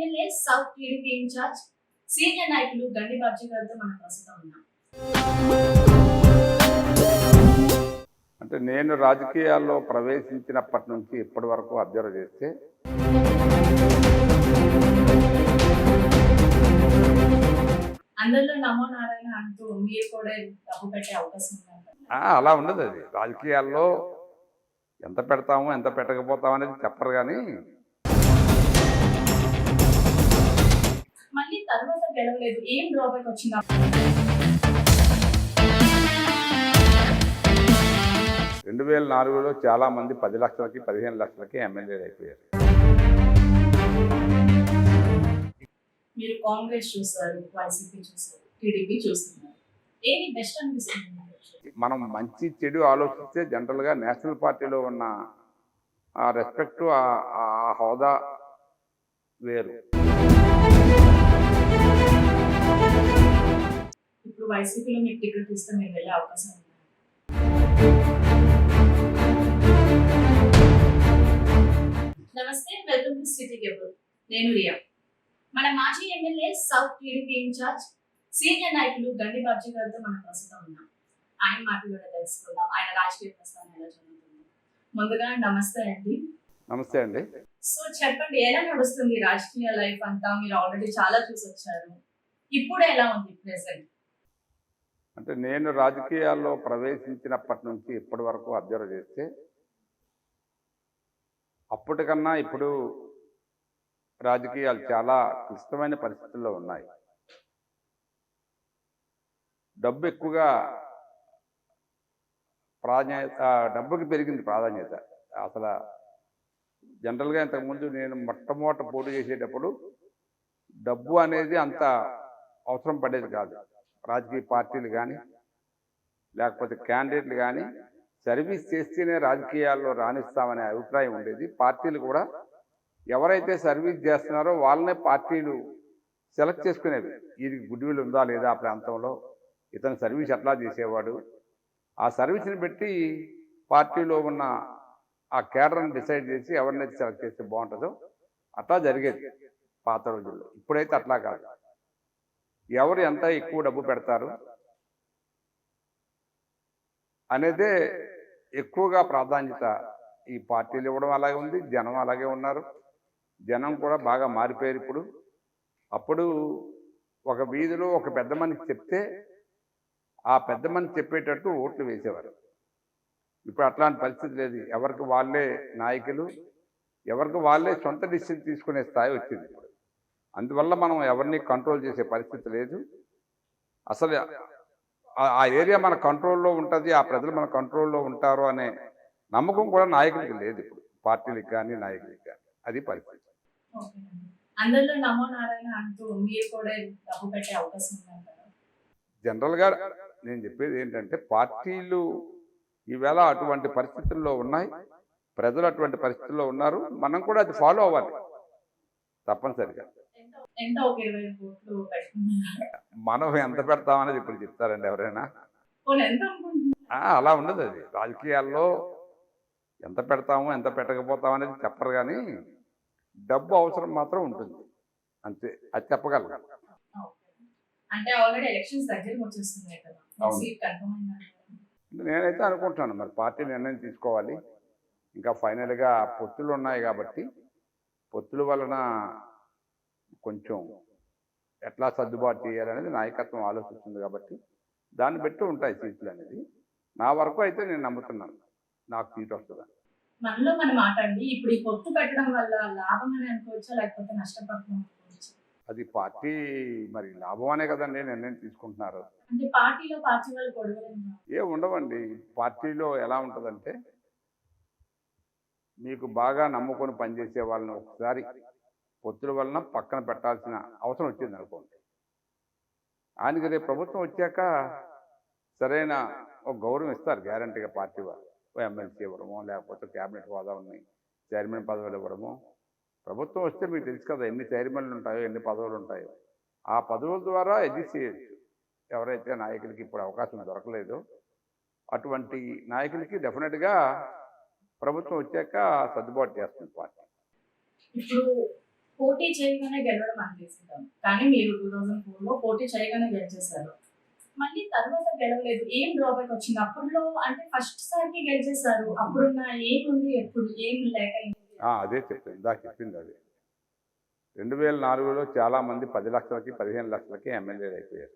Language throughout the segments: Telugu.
MLA south TDP incharge senior నాయకులు గండి బాబ్జీ గారితో మనం ప్రస్తుతం ఉన్నాం. అంటే నేను రాజకీయాల్లో ప్రవేశించినప్పటి నుంచి ఇప్పటి వరకు అబ్జర్వ్ చేస్తే అందరిలో నమో నారాయణ అంటూ మీరు కూడా డబ్బు పెట్టే అవకాశం ఉందంట. అలా ఉండదు. అది రాజకీయాల్లో ఎంత పెడతాము ఎంత పెట్టకపోతాము అనేది చెప్పరు. కానీ మళ్ళీ తర్వాత గెలవలేదు, ఏం డ్రాబ్యాక్ వచ్చిందా? 2004లో చాలా మంది 10 లక్షలకి 15 లక్షలకి ఎమ్మెల్యేలు అయిపోయారు. మీరు కాంగ్రెస్ చూస్తారు, వైసీపీ చూస్తారు, టీడీపీ చూస్తున్నారు, ఏది బెస్ట్ అనిపిస్తుంది? మనం మంచి చెడు ఆలోచిస్తే జనరల్గా నేషనల్ పార్టీలో ఉన్న ఆ రెస్పెక్టు ఆ హోదా వేరు. ఇప్పుడు వైసీపీలో మీకు టికెట్ ఇస్తే మీరు వెళ్ళే అవకాశం ఉంది? నమస్తే, వెల్కమ్ టు సిటీ కేబుల్. నేను రియా. మన మాజీ MLA south TDP incharge senior నాయకులు గండి బాబ్జీ గారితో మనం ప్రస్తుతం ఉన్నాం. ఆయన మాటలు తెలుసుకుందాం, ఆయన రాజకీయ ప్రస్థానం ఎలా జరుగుతుంది. ముందుగా నమస్తే అండి. నమస్తే అండి. సో చెప్పండి, ఎలా నడుస్తుంది రాజకీయ లైఫ్ అంతా? మీరు ఆల్రెడీ చాలా చూసి వచ్చారు, ఇప్పుడు ఎలా ఉంది ప్రెసెంట్? అంటే నేను రాజకీయాల్లో ప్రవేశించినప్పటి నుంచి ఇప్పటి వరకు అబ్జర్వ్ చేస్తే అప్పటికన్నా ఇప్పుడు రాజకీయాలు చాలా క్లిష్టమైన పరిస్థితుల్లో ఉన్నాయి. డబ్బు ఎక్కువగా డబ్బుకి పెరిగింది ప్రాధాన్యత. అసలు జనరల్గా ఇంతకుముందు నేను మొట్టమొదట పోటీ చేసేటప్పుడు డబ్బు అనేది అంత అవసరం పడేది కాదు. రాజకీయ పార్టీలు కానీ లేకపోతే క్యాండిడేట్లు కానీ సర్వీస్ చేస్తేనే రాజకీయాల్లో రాణిస్తామనే అభిప్రాయం ఉండేది. పార్టీలు కూడా ఎవరైతే సర్వీస్ చేస్తున్నారో వాళ్ళనే పార్టీలు సెలెక్ట్ చేసుకునేవి. వీరికి గుడ్విల్ ఉందా లేదా ఆ ప్రాంతంలో, ఇతను సర్వీస్ ఎట్లా చేసేవాడు, ఆ సర్వీస్ని బట్టి పార్టీలో ఉన్న ఆ కేడర్ని డిసైడ్ చేసి ఎవరినైతే సెలెక్ట్ చేస్తే బాగుంటుందో అట్లా జరిగేది పాత రోజుల్లో. ఇప్పుడైతే అట్లా కాదు. ఎవరు ఎంత ఎక్కువ డబ్బు పెడతారు అనేదే ఎక్కువగా ప్రాధాన్యత ఈ పార్టీలు ఇవ్వడం అలాగే ఉంది. జనం అలాగే ఉన్నారు. జనం కూడా బాగా మారిపోయారు ఇప్పుడు. అప్పుడు ఒక వీధిలో ఒక పెద్ద మనిషి చెప్తే ఆ పెద్ద మనిషి చెప్పేటట్టు ఓట్లు వేసేవారు. ఇప్పుడు అట్లాంటి పరిస్థితి లేదు. ఎవరికి వాళ్ళే నాయకులు, ఎవరికి వాళ్ళే సొంత డిసిషన్ తీసుకునే స్థాయి వచ్చింది ఇప్పుడు. అందువల్ల మనం ఎవరిని కంట్రోల్ చేసే పరిస్థితి లేదు. అసలు ఆ ఏరియా మన కంట్రోల్లో ఉంటుంది, ఆ ప్రజలు మన కంట్రోల్లో ఉంటారు అనే నమ్మకం కూడా నాయకులకి లేదు ఇప్పుడు, పార్టీలకు కానీ నాయకులకి కానీ. అది పరిస్థితి. అందరిలో నమో నారాయణ అంటూ మీరు కూడా డబ్బు పెట్టే అవకాశం ఉందంటారా? జనరల్గా నేను చెప్పేది ఏంటంటే పార్టీలు ఈవేళ అటువంటి పరిస్థితుల్లో ఉన్నాయి, ప్రజలు అటువంటి పరిస్థితుల్లో ఉన్నారు. మనం కూడా అది ఫాలో అవ్వాలి తప్పనిసరిగా. మనం ఎంత పెడతామనేది ఇప్పుడు చెప్తారండి ఎవరైనా? అలా ఉండదు. అది రాజకీయాల్లో ఎంత పెడతాము ఎంత పెట్టకపోతాము అనేది చెప్పరు. కానీ డబ్బు అవసరం మాత్రం ఉంటుంది అంతే, అది చెప్పగలను. నేనైతే అనుకుంటున్నాను మరి పార్టీ నిర్ణయం తీసుకోవాలి. ఇంకా ఫైనల్గా పొత్తులు ఉన్నాయి కాబట్టి పొత్తుల వలన కొంచెం ఎట్లా సర్దుబాటు చేయాలనేది నాయకత్వం ఆలోచిస్తుంది కాబట్టి దాన్ని బట్టి ఉంటాయి సీట్లు అనేది. నా వరకు అయితే నేను నమ్ముతున్నాను నాకు సీట్ వస్తుందని. మనలో మనం మాట్లాడి ఇప్పుడు ఈ పొత్తు పెట్టడం వల్ల లాభం అని అనుకోవచ్చా లేకపోతే నష్టపడుతున్నాం అనుకోవచ్చా? అది పార్టీ మరి లాభం అనే కదండి నిర్ణయం తీసుకుంటున్నారు. అంటే పార్టీలో పార్టీ వాళ్ళు గొడవలు ఏ ఉండవండి. పార్టీలో ఎలా ఉంటుందంటే మీకు బాగా నమ్ముకొని పనిచేసే వాళ్ళని ఒకసారి పొత్తుల వలన పక్కన పెట్టాల్సిన అవసరం వచ్చింది అనుకోండి, ఆయనకి రేపు ప్రభుత్వం వచ్చాక సరైన ఒక గౌరవం ఇస్తారు గ్యారంటీగా పార్టీ వాళ్ళు. ఎమ్మెల్సీ ఇవ్వడమో లేకపోతే క్యాబినెట్ హోదా ఉన్నాయి చైర్మన్ పదవులు ఇవ్వడమో. ప్రభుత్వం వస్తే మీకు తెలుసు కదా ఎన్ని చైర్మన్లు ఉంటాయో ఎన్ని పదవులు ఉంటాయో. ఆ పదవుల ద్వారా ఎడ్జిస్ట్ చేయొచ్చు. ఎవరైతే నాయకులకి ఇప్పుడు అవకాశం దొరకలేదో అటువంటి నాయకులకి డెఫినెట్గా ప్రభుత్వం వచ్చాక సర్దుబాటు చేస్తుంది పార్టీ. ఇప్పుడు పోటీ చేయగానే గెలవడం అనిపిస్తుంది, కానీ మీరు 2004 లో పోటీ చేయగానే గెలిచేశారు. మళ్ళీ తర్వాత గెలవలేదు. ఏం డ్రాబ్యాక్ వచ్చింది? అప్పట్లో అంటే ఫస్ట్ సారికి గెలిచేశారు. అప్పుడున్న ఏముంది, ఎప్పుడు ఏం లేక అదే చెప్పింది, ఇందాక చెప్పింది అది. 2004లో చాలామంది 10 లక్షలకి 15 లక్షలకి ఎమ్మెల్యేలు అయిపోయారు.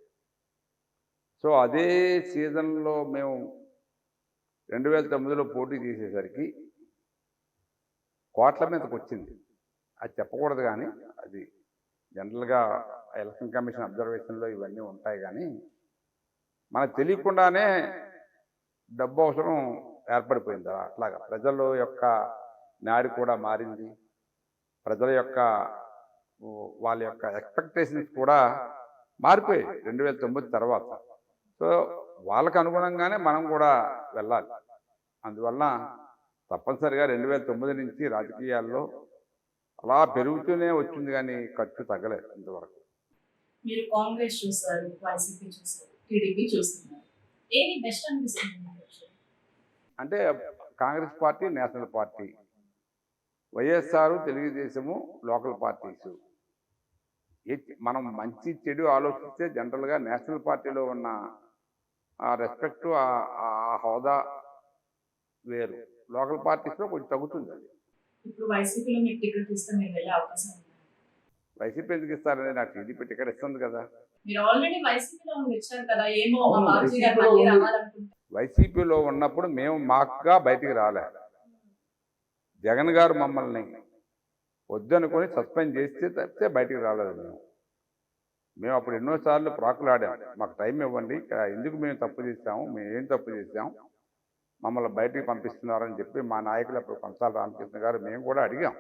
సో అదే సీజన్లో మేము 2009లో పోటీ చేసేసరికి కోట్ల మీదకి వచ్చింది. అది చెప్పకూడదు, కానీ అది జనరల్గా ఎలక్షన్ కమిషన్ అబ్జర్వేషన్లో ఇవన్నీ ఉంటాయి. కానీ మనకు తెలియకుండానే డబ్బు అవసరం ఏర్పడిపోయింది. అట్లాగా ప్రజల యొక్క నాడి కూడా మారింది. ప్రజల యొక్క వాళ్ళ యొక్క ఎక్స్పెక్టేషన్స్ కూడా మారిపోయాయి 2009 తర్వాత. సో వాళ్ళకు అనుగుణంగానే మనం కూడా వెళ్ళాలి. అందువలన తప్పనిసరిగా 2009 నుంచి రాజకీయాల్లో అలా పెరుగుతూనే వచ్చింది, కానీ ఖర్చు తగ్గలేదు ఇంతవరకు. మీరు కాంగ్రెస్ చూస్తారు, వైసీపీ చూస్తారు, టీడీపీ చూస్తున్నారు. ఏది బెస్ట్ అనిపిస్తుంది? అంటే Congress party national party, YSR Telugu Desam local parties. మనం మంచి చెడు ఆలోచిస్తే జనరల్గా నేషనల్ పార్టీలో ఉన్న ఆ రెస్పెక్టు, ఆ హోదా వేరు. లోకల్ పార్టీస్లో కొంచెం తగ్గుతుంది అది. ఇప్పుడు వైసీపీలో మీకు టికెట్ ఇస్తే మీరు వెళ్ళే అవకాశం ఉంది? వైసీపీ ఎందుకు ఇస్తారని, నాకు టీడీపీ టికెట్ ఇస్తుంది కదా. మీరు ఆల్రెడీ వైసీపీలో వచ్చారు కదా, ఏమో మా అవును, బాబుజీ గారు మళ్ళీ రావాలనుకుంటున్నారు. వైసీపీలో ఉన్నప్పుడు మేము మాకుగా బయటికి రాలే. జగన్ గారు మమ్మల్ని వద్దనుకొని సస్పెండ్ చేస్తే తప్పితే బయటికి రాలేదు. మేము అప్పుడు ఎన్నోసార్లు ప్రాకులాడాం, మాకు టైం ఇవ్వండి, ఎందుకు మేము తప్పు చేసాము, మేము ఏం తప్పు చేసాం, మమ్మల్ని బయటికి పంపిస్తున్నారని చెప్పి మా నాయకులు అప్పుడు కొంసాల రామకృష్ణ గారు మేము కూడా అడిగాం.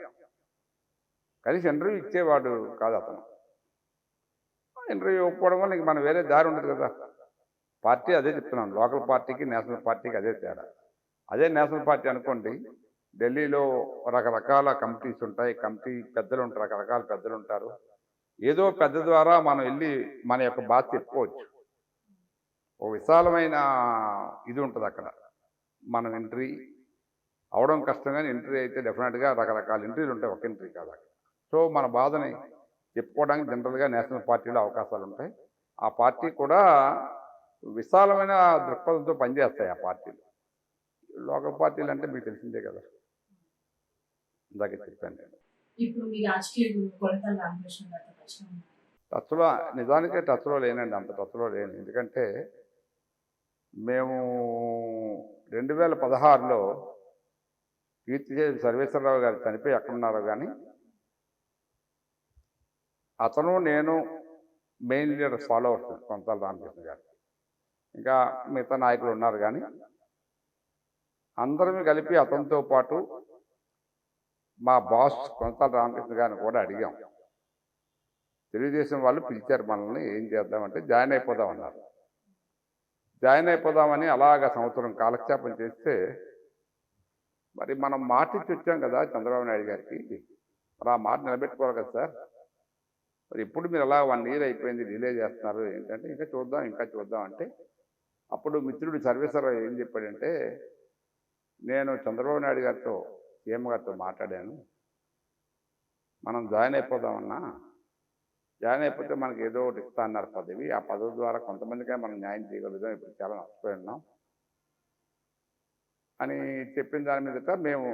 కలిసి ఇంటర్వ్యూ ఇచ్చేవాడు కాదు అతను. ఇంటర్వ్యూ ఇవ్వకపోవడం వల్ల ఇంక మనం వేరే దారి ఉండదు కదా. పార్టీ అదే చెప్తున్నాం, లోకల్ పార్టీకి నేషనల్ పార్టీకి అదే తేడా. అదే నేషనల్ పార్టీ అనుకోండి, ఢిల్లీలో రకరకాల కమిటీస్ ఉంటాయి, కమిటీ పెద్దలు ఉంటారు, రకరకాల పెద్దలు ఉంటారు. ఏదో పెద్ద ద్వారా మనం వెళ్ళి మన యొక్క బాధ చెప్పుకోవచ్చు. ఓ విశాలమైన ఇది ఉంటుంది అక్కడ. మనం ఎంట్రీ అవడం కష్టం, కానీ ఎంట్రీ అయితే డెఫినెట్గా రకరకాల ఎంట్రీలు ఉంటాయి, ఒక ఎంట్రీ కాదు అక్కడ. సో మన బాధని చెప్పుకోవడానికి జనరల్గా నేషనల్ పార్టీలో అవకాశాలు ఉంటాయి. ఆ పార్టీ కూడా విశాలమైన దృక్పథంతో పనిచేస్తాయి ఆ పార్టీలు. లోకల్ పార్టీలు అంటే మీకు తెలిసిందే కదా, ఇందాక చెప్పాను నేను. ఇప్పుడు మీ రాజకీయ గురువు కొలతల రామకృష్ణ గారితో కష్టం ఉందా? టచ్లో నిజానికే టచ్లో లేనండి, అంత టచ్లో లేను. ఎందుకంటే మేము 2016లో కీర్తిశేషులు సర్వేశ్వరరావు గారు చనిపోయి ఎక్కడున్నారో కానీ, అతను నేను main leaders followers Kontala Ramakrishna గారు, ఇంకా మిగతా నాయకులు ఉన్నారు. కానీ అందరం కలిపి అతనితో పాటు మా బాస్ కొంతాల రామకృష్ణ గారిని కూడా అడిగాం. తెలుగుదేశం వాళ్ళు పిలిచారు మనల్ని, ఏం చేద్దామంటే జాయిన్ అయిపోదామన్నారు. జాయిన్ అయిపోదామని అలాగ సంవత్సరం కాలక్షేపం చేస్తే, మరి మనం మాట ఇచ్చి వచ్చాం కదా చంద్రబాబు నాయుడు గారికి, మరి ఆ మాట నిలబెట్టుకోవాలి కదా సార్. మరి ఇప్పుడు మీరు అలా 1 year అయిపోయింది, డిలే చేస్తున్నారు ఏంటంటే, ఇంకా చూద్దాం అంటే, అప్పుడు మిత్రుడు సర్వేశ్వరరావు ఏం చెప్పాడంటే, నేను చంద్రబాబు నాయుడు గారితో సీఎం గారితో మాట్లాడాను, మనం జాయిన్ అయిపోదామన్నా, జాయిన్ అయిపోతే మనకి ఏదో ఒకటి ఇస్తా అన్నారు పదవి, ఆ పదవి ద్వారా కొంతమందికే మనం న్యాయం చేయగలుగుతాం, ఇప్పుడు చాలా నష్టపోయి ఉన్నాం అని చెప్పిన దాని మీదట మేము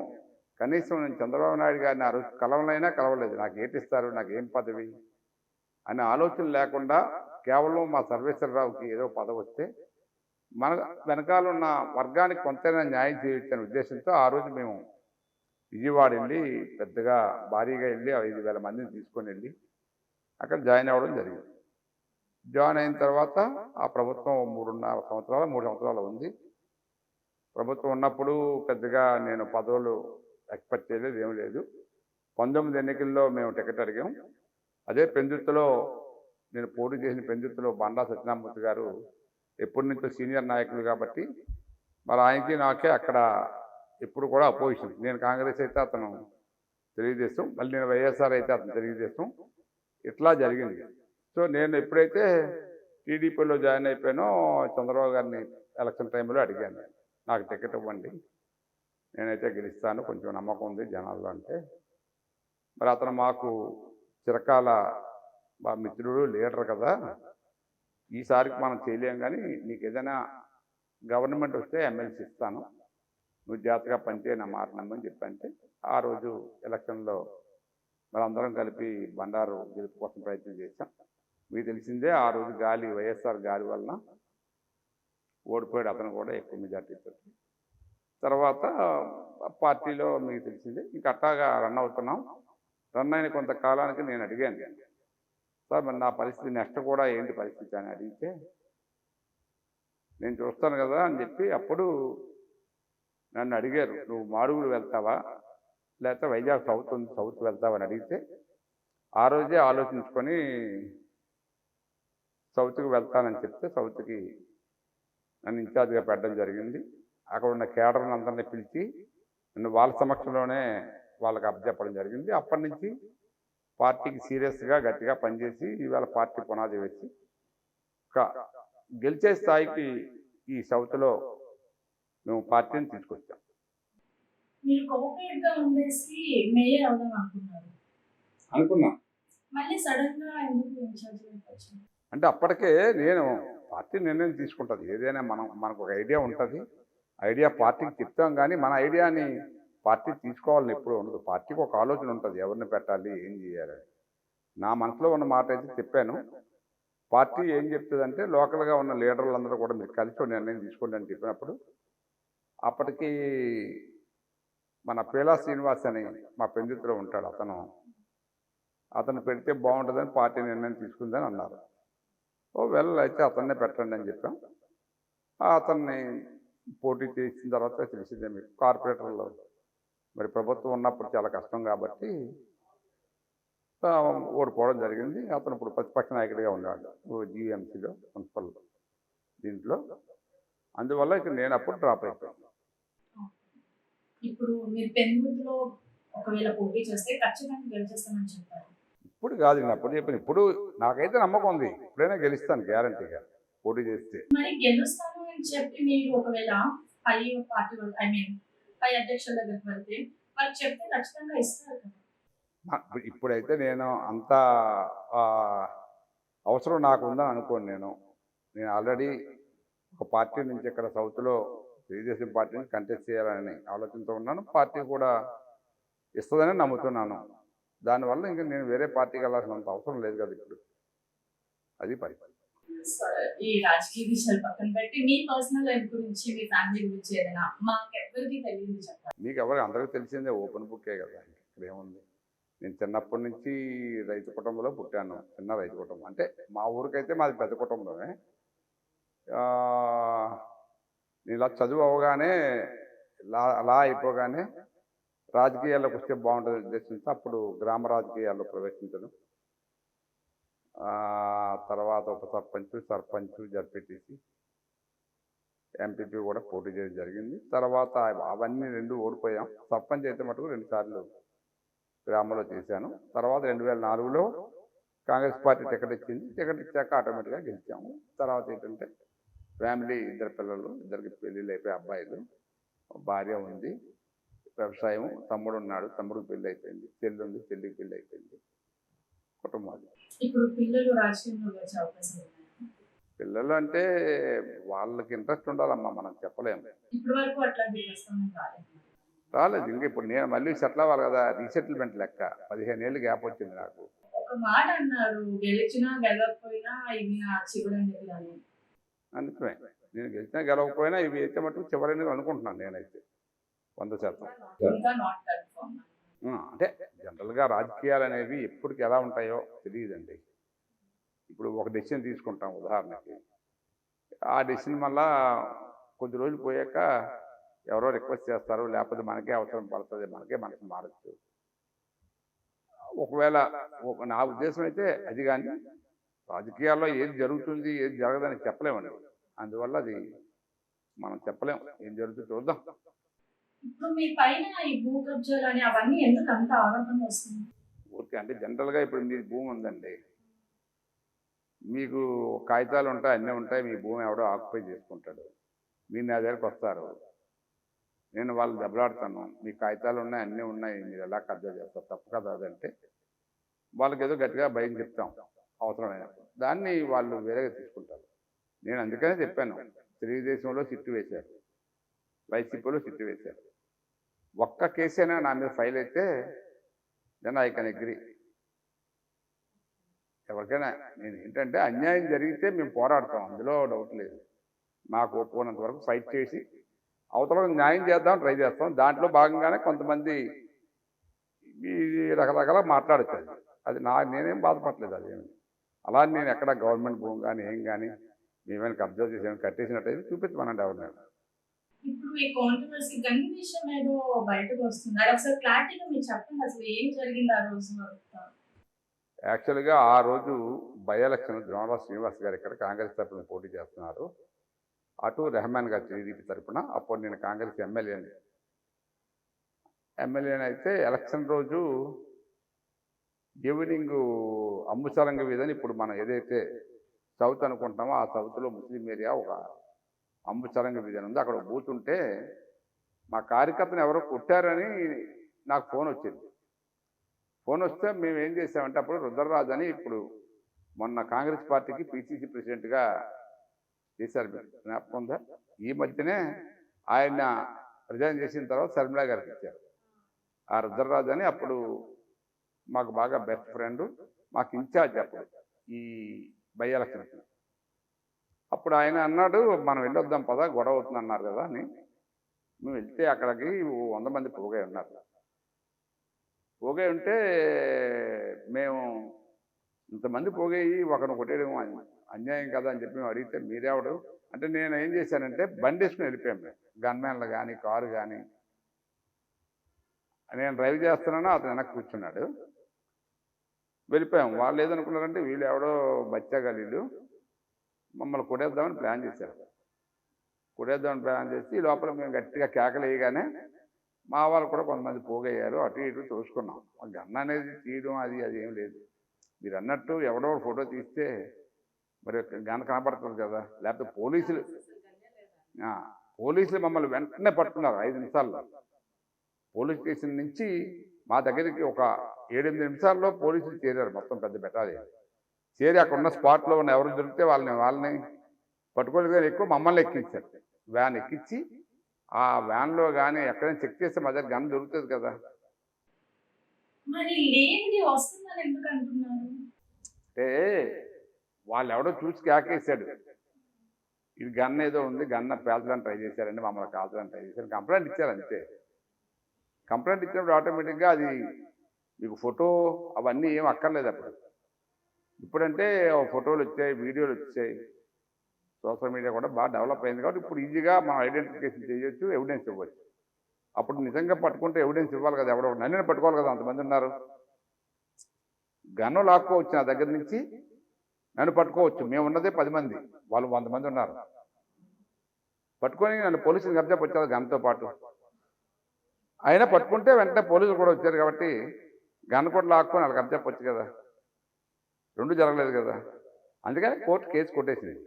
కనీసం నేను చంద్రబాబు నాయుడు గారిని ఆ రోజు కలవలేదు. నాకు ఏటిస్తారు, నాకు ఏం పదవి అనే ఆలోచన లేకుండా, కేవలం మా సర్వేశ్వరరావుకి ఏదో పదవి వస్తే మన వెనకాల ఉన్న వర్గానికి కొంతైనా న్యాయం చేయొచ్చు అనే ఉద్దేశంతో ఆ రోజు మేము విజయవాడ వెళ్ళి, పెద్దగా భారీగా వెళ్ళి 5,000 మందిని తీసుకొని వెళ్ళి అక్కడ జాయిన్ అవ్వడం జరిగింది. జాయిన్ అయిన తర్వాత ఆ ప్రభుత్వం 3 సంవత్సరాలు ఉంది. ప్రభుత్వం ఉన్నప్పుడు పెద్దగా నేను పదవులు ఎక్స్పెక్ట్ చేయలేదు, ఏం లేదు. 19 ఎన్నికల్లో మేము టికెట్ అడిగాం. అదే పెందుర్తిలో నేను పోటీ చేసిన పెందుర్తిలో బండా సత్యనారాయణమూర్తి గారు ఎప్పటి నుంచో సీనియర్ నాయకులు కాబట్టి, మరి ఆయనకి నాకే అక్కడ ఎప్పుడు కూడా అపోజిషన్. నేను కాంగ్రెస్ అయితే అతను తెలుగుదేశం, మళ్ళీ నేను వైఎస్ఆర్ అయితే అతను తెలుగుదేశం, ఇట్లా జరిగింది. సో నేను ఎప్పుడైతే టీడీపీలో జాయిన్ అయిపోయానో, చంద్రబాబు గారిని ఎలక్షన్ టైంలో అడిగాను, నాకు టికెట్ ఇవ్వండి, నేనైతే గెలుస్తాను, కొంచెం నమ్మకం ఉంది జనాల్లో అంటే. మరి అతను మాకు చిరకాల మా మిత్రుడు లీడర్ కదా, ఈసారికి మనం చేయలేం కానీ నీకు ఏదైనా గవర్నమెంట్ వస్తే ఎమ్మెల్సీ ఇస్తాను, నువ్వు జాగ్రత్తగా పనిచేయ నా మాట నమ్మని చెప్పంటే ఆ రోజు ఎలక్షన్లో మనందరం కలిపి బండారు గెలుపు కోసం ప్రయత్నం చేశాం. మీకు తెలిసిందే ఆ రోజు గాలి వైఎస్ఆర్ గాలి వలన ఓడిపోయాడు అతను కూడా ఎక్కువ మెజార్టీతో. తర్వాత పార్టీలో మీకు తెలిసిందే ఇంక అట్టాగా రన్ అవుతున్నాం. రన్ అయిన కొంతకాలానికి నేను అడిగాను, సార్ మరి నా పరిస్థితి నెక్స్ట్ కూడా ఏంటి పరిస్థితి అని అడిగితే, నేను చూస్తాను కదా అని చెప్పి అప్పుడు నన్ను అడిగారు, నువ్వు మాడుగులు వెళ్తావా లేకపోతే వైజాగ్ సౌత్ వెళ్తావా అని అడిగితే ఆ రోజే ఆలోచించుకొని సౌత్కి వెళ్తానని చెప్తే సౌత్కి నన్ను ఇన్ఛార్జ్గా పెట్టడం జరిగింది. అక్కడ ఉన్న కేడర్ని అందరినీ పిలిచి నన్ను వాళ్ళ సమక్షంలోనే వాళ్ళకి అప్పచెప్పడం జరిగింది. అప్పటి నుంచి పార్టీకి సీరియస్గా గట్టిగా పనిచేసి ఇవాళ పార్టీ పునాది వేసి గెలిచే స్థాయికి ఈ సౌత్లో మేము పార్టీని తీసుకొచ్చాం. మీరు కోఆపరేట్ గా ఉండేసి మేయర్ అవుదాం అనుకున్నాం. మళ్ళీ సడన్ గా ఎందుకు ఇన్ఛార్జ్ వచ్చారు? అంటే అప్పటికే నేను పార్టీ నిర్ణయం తీసుకుంటుంది, ఏదైనా మనకు ఒక ఐడియా ఉంటుంది, ఐడియా పార్టీకి చెప్తాం కానీ మన ఐడియాని పార్టీ తీసుకోవాలని ఎప్పుడూ ఉండదు. పార్టీకి ఒక ఆలోచన ఉంటుంది, ఎవరిని పెట్టాలి ఏం చేయాలని. నా మనసులో ఉన్న మాట అయితే చెప్పాను. పార్టీ ఏం చెప్తుందంటే లోకల్గా ఉన్న లీడర్లందరూ కూడా మీరు కలిసి నిర్ణయం తీసుకోండి అని చెప్పినప్పుడు అప్పటికి మన పేలా శ్రీనివాస్ అని మా పెందుతులో ఉంటాడు, అతను పెడితే బాగుంటుందని పార్టీ నిర్ణయం తీసుకుందని అన్నారు. అయితే అతన్నే పెట్టండి అని చెప్పాం. అతన్ని పోటీ చేసిన తర్వాత తెలిసిందే మీకు, కార్పొరేటర్లో మరి ప్రభుత్వం ఉన్నప్పుడు చాలా కష్టం కాబట్టి ఓడిపోవడం జరిగింది. అతను ఇప్పుడు ప్రతిపక్ష నాయకుడిగా ఉన్నాడు జీఎంసీలో మున్సిపల్ దీంట్లో. అందువల్ల ఇక నేను అప్పుడు డ్రాప్ అయిపోయాను. ఇప్పుడు మీరు పెన్నులో ఒకవేళ పోటీ చేస్తే ఖచ్చితంగా గెలిచేస్తామని చెప్పారు. ఇప్పుడు కాదు, నేను అప్పుడు చెప్పాను. ఇప్పుడు నాకైతే నమ్మకం ఉంది, ఇప్పుడైనా గెలుస్తాను గ్యారంటీగా పోటీ చేస్తే. మరి గెలుస్తాను అని చెప్పి మీరు ఒకవేళ పై పార్టీ పై అధ్యక్షుల దగ్గరికి వెళ్తే వాళ్ళు చెప్తే ఖచ్చితంగా ఇస్తారు కదా. ఇప్పుడైతే నేను అంత అవసరం నాకు ఉందని అనుకోను. నేను ఆల్రెడీ ఒక పార్టీ నుంచి ఇక్కడ సౌత్లో తెలుగుదేశం పార్టీని కంటెస్ట్ చేయాలని ఆలోచనతో ఉన్నాను. పార్టీ కూడా ఇస్తుందని నమ్ముతున్నాను. దానివల్ల ఇంకా నేను వేరే పార్టీకి వెళ్ళాల్సినంత అవసరం లేదు కదా ఇప్పుడు. అది పరిస్థితి. ఈ రాజకీయ విషయాలు పక్కన పెట్టి మీ పర్సనల్ లైఫ్ గురించి, మీ ఫ్యామిలీ గురించి ఏదైనా మాకెవ్వరికి తెలియదు చెప్పాలి. మీకు ఎవరికి అందరికీ తెలిసిందే, ఓపెన్ బుక్కే కదా, ఇక్కడ ఏముంది. నేను చిన్నప్పటి నుంచి రైతు కుటుంబంలో పుట్టాను, చిన్న రైతు కుటుంబం. అంటే మా ఊరికైతే మాది పెద్ద కుటుంబమే. నేను ఇలా చదువు అవగానే అలా అయిపోగానే రాజకీయాల్లోకి వస్తే బాగుంటుంది ఉద్దేశంతో అప్పుడు గ్రామ రాజకీయాల్లో ప్రవేశించడం, తర్వాత ఉప సర్పంచ్, జడ్పీటీసీ, ఎంపీపీ కూడా పోటీ చేయడం జరిగింది. తర్వాత అవన్నీ 2 ఓడిపోయాం. సర్పంచ్ అయితే మటుకు 2 సార్లు గ్రామంలో చేశాను. తర్వాత 2004లో కాంగ్రెస్ పార్టీ టికెట్ ఇచ్చింది. టికెట్ ఇచ్చాక ఆటోమేటిక్గా గెలిచాము. తర్వాత ఏంటంటే ఫ్యామిలీ, 2 పిల్లలు, 2కి పెళ్ళిళ్ళు అయిపోయి, అబ్బాయిలు, భార్య ఉంది, వ్యవసాయం, తమ్ముడు ఉన్నాడు, తమ్ముడికి పెళ్ళి అయిపోయింది, చెల్లి ఉంది, చెల్లికి పెళ్ళి అయిపోయింది, కుటుంబం. ఇప్పుడు పిల్లలు రాజకీయంలో వచ్చే అవకాశం ఉంది. పిల్లలు అంటే వాళ్ళకి ఇంట్రెస్ట్ ఉండాలమ్మా, మనం చెప్పలేము. ఇప్పటి వరకు అట్లాంటి రాలేదు ఇంకా. ఇప్పుడు నేను మళ్ళీ సెటిల్ అవ్వాలి కదా, రీసెటిల్మెంట్ లెక్క 15 ఏళ్ళు గ్యాప్ వచ్చింది నాకు. ఒక మాట అన్నారు, గెలిచినా గెలవకపోయినా ఇవి నా చివరని చెప్పి. అందుకనే నేను గెలిచినా గెలవకపోయినా ఇవి అయితే మటుకు చివరని అనుకుంటున్నాను నేనైతే 100%. అంటే జనరల్గా రాజకీయాలు అనేవి ఎప్పటికి ఎలా ఉంటాయో తెలియదండి. ఇప్పుడు ఒక డెసిషన్ తీసుకుంటాం ఉదాహరణకి, ఆ డెసిషన్ వల్ల కొద్ది రోజులు పోయాక ఎవరో రిక్వెస్ట్ చేస్తారు, లేకపోతే మనకే అవసరం పడుతుంది, మనకే మనసు మారచ్చు. ఒకవేళ నా ఉద్దేశం అయితే అది, కానీ రాజకీయాల్లో ఏది జరుగుతుంది ఏది జరగదని చెప్పలేమండి. అందువల్ల అది మనం చెప్పలేం, ఏం జరుగుతుందో చూద్దాం. ఇప్పుడు మీ పైన ఈ భూ కబ్జాలు అని అవన్నీ ఎందుకు అంత ఆరోపణ వస్తుంది? ఓకే, అంటే జనరల్గా ఇప్పుడు మీ భూమి ఉందండి, మీకు కాగితాలు ఉంటాయి, అన్నీ ఉంటాయి, మీ భూమి ఎవడో ఆక్యుపై చేసుకుంటాడు, మీరు నా దగ్గరకు వస్తారు, నేను వాళ్ళు దెబ్బలాడతాను, మీ కాగితాలు ఉన్నాయి, అన్నీ ఉన్నాయి, మీరు ఎలా కబ్జా చేస్తారు, తప్పు కదా అదంటే వాళ్ళకి ఏదో గట్టిగా భయం చెప్తాం అవసరమైనప్పుడు. దాన్ని వాళ్ళు వేరేగా తీసుకుంటారు. నేను అందుకనే చెప్పాను, తెలుగుదేశంలో సిట్టు వేశారు, వైసీపీలో సిట్టు వేశారు. ఒక్క కేసైనా నా మీద ఫైల్ అయితే దెన్ ఐ కెన్ అగ్రీ. ఎవరికైనా నేను ఏంటంటే అన్యాయం జరిగితే మేము పోరాడతాం, అందులో డౌట్ లేదు. మాకు ఒప్పుకున్నంత వరకు ఫైట్ చేసి అవతల న్యాయం చేద్దాం ట్రై చేస్తాం. దాంట్లో భాగంగానే కొంతమంది ఈ రకరకాల మాట్లాడచ్చు. అది నేనేం బాధపడలేదు. అదేమి అలా నేను ఎక్కడ గవర్నమెంట్ భూమి కానీ ఏం కానీ మేమైనా కబ్జా చేసాను కట్టేసినట్టయితే చూపించమనండి ఎవరినైనా. ఇప్పుడు ఈ కాంట్రవర్సీ గన్ విషయం ఏదో బయటకు వస్తుంది. అది ఒకసారి క్లారిటీగా మీరు చెప్పండి, అసలు ఏం జరిగింది ఆ రోజు? యాక్చువల్గా ఆ రోజు బై ఎలక్షన్ ద్రోణరావు శ్రీనివాస్ గారు ఇక్కడ కాంగ్రెస్ తరఫున పోటీ చేస్తున్నారు, అటు రెహమాన్ గారు టీడీపీ తరఫున. అప్పుడు నేను కాంగ్రెస్ ఎమ్మెల్యేని అయితే ఎలక్షన్ రోజు ఈవినింగ్ అంబుసరంగ వీధని, ఇప్పుడు మనం ఏదైతే సౌత్ అనుకుంటామో ఆ సౌత్లో ముస్లిం ఏరియా ఒక అంబుసరంగ వీధి ఉంది, అక్కడ బూత్ ఉంటే మా కార్యకర్తను ఎవరో కొట్టారని నాకు ఫోన్ వచ్చింది. ఫోన్ వస్తే మేము ఏం చేసామంటే, అప్పుడు రుద్రరాజు అని ఇప్పుడు మొన్న కాంగ్రెస్ పార్టీకి పిసిసి ప్రెసిడెంట్గా చేశారు, జ్ఞాపకం ఉందా? ఈ మధ్యనే ఆయన రిజైన్ చేసిన తర్వాత శర్మిలా గారికి ఇచ్చారు. ఆ రుద్రరాజు అని అప్పుడు మాకు బాగా బెస్ట్ ఫ్రెండ్, మాకు ఇన్ఛార్జ్ అప్పుడు ఈ బై ఎలక్షన్కి. అప్పుడు ఆయన అన్నాడు, మనం వెళ్ళొద్దాం పదా, గొడవ అవుతుంది అన్నారు కదా అని. మేము వెళ్తే అక్కడికి 100 మంది పోగే ఉన్నారు. పోగే ఉంటే మేము ఇంతమంది పోగేయి ఒకరిని కొట్టేయడం అన్యాయం కదా అని చెప్పి మేము అడిగితే, మీరేవాడు అంటే నేను ఏం చేశానంటే బండి వేసుకుని వెళ్ళిపోయాం. మేము గన్మ్యాన్లు కానీ కారు కానీ, నేను డ్రైవ్ చేస్తున్నాను, అతను వెనక్కి కూర్చున్నాడు, వెళ్ళిపోయాం. వాళ్ళు ఏదనుకున్నారంటే వీళ్ళు ఎవడో బచ్చాగలీలు మమ్మల్ని కొట్టేద్దామని ప్లాన్ చేశారు. కొట్టేద్దామని ప్లాన్ చేసి ఈ లోపల మేము గట్టిగా కేకలు వేయగానే మా వాళ్ళు కూడా కొంతమంది పోగయ్యారు. అటు ఇటు చూసుకున్నాం. గన్ అనేది తీయడం అది ఏం లేదు. మీరు అన్నట్టు ఎవడో ఫోటో తీస్తే మరి గన్ కనపడుతుంది కదా, లేకపోతే పోలీసులు మమ్మల్ని వెంటనే పట్టుకున్నారు 5 నిమిషాల్లో. పోలీస్ స్టేషన్ నుంచి మా దగ్గరికి ఒక 7-8 నిమిషాల్లో పోలీసులు చేరారు, మొత్తం పెద్ద బెటాలియన్ చేరి అక్కడ ఉన్న స్పాట్లో ఉన్న ఎవరు దొరికితే వాళ్ళని పట్టుకోలేదు. కానీ ఎక్కువ మమ్మల్ని ఎక్కించారు, వ్యాన్ ఎక్కించి ఆ వ్యాన్లో కానీ ఎక్కడైనా చెక్ చేస్తే మా దగ్గర గన్ దొరుకుతుంది కదా. మరి లేనిది వస్తుందని ఎందుకు అంటున్నారు? అంటే వాళ్ళు ఎవడో చూసి కేకేశాడు, ఇది గన్ ఏదో ఉంది, గన్న పేల్చడానికి ట్రై చేశారండి, మమ్మల్ని కాల్చడానికి ట్రై చేశారు, కంప్లైంట్ ఇచ్చారు అంతే. కంప్లైంట్ ఇచ్చినప్పుడు ఆటోమేటిక్గా అది మీకు ఫోటో అవన్నీ ఏం అక్కర్లేదు అప్పుడు. ఇప్పుడంటే ఫోటోలు వచ్చాయి, వీడియోలు వచ్చాయి, సోషల్ మీడియా కూడా బాగా డెవలప్ అయింది కాబట్టి ఇప్పుడు ఈజీగా మనం ఐడెంటిఫికేషన్ చేయొచ్చు, ఎవిడెన్స్ ఇవ్వచ్చు. అప్పుడు నిజంగా పట్టుకుంటే ఎవిడెన్స్ ఇవ్వాలి కదా, ఎవడో నన్ను పట్టుకోవాలి కదా, అంతమంది ఉన్నారు. గన్ను లాక్కోవచ్చు నా దగ్గర నుంచి, నన్ను పట్టుకోవచ్చు. మేము ఉన్నదే 10 మంది, వాళ్ళు 100 మంది ఉన్నారు. పట్టుకొని నన్ను పోలీసులు కబ్జాపు వచ్చారు గన్తో పాటు. అయినా పట్టుకుంటే వెంటనే పోలీసులు కూడా వచ్చారు కాబట్టి గన్ కూడా లాక్కొని వాళ్ళకి కబ్జాపు వచ్చు కదా, 2 జరగలేదు కదా. అందుకని కోర్టు కేసు కొట్టేసింది.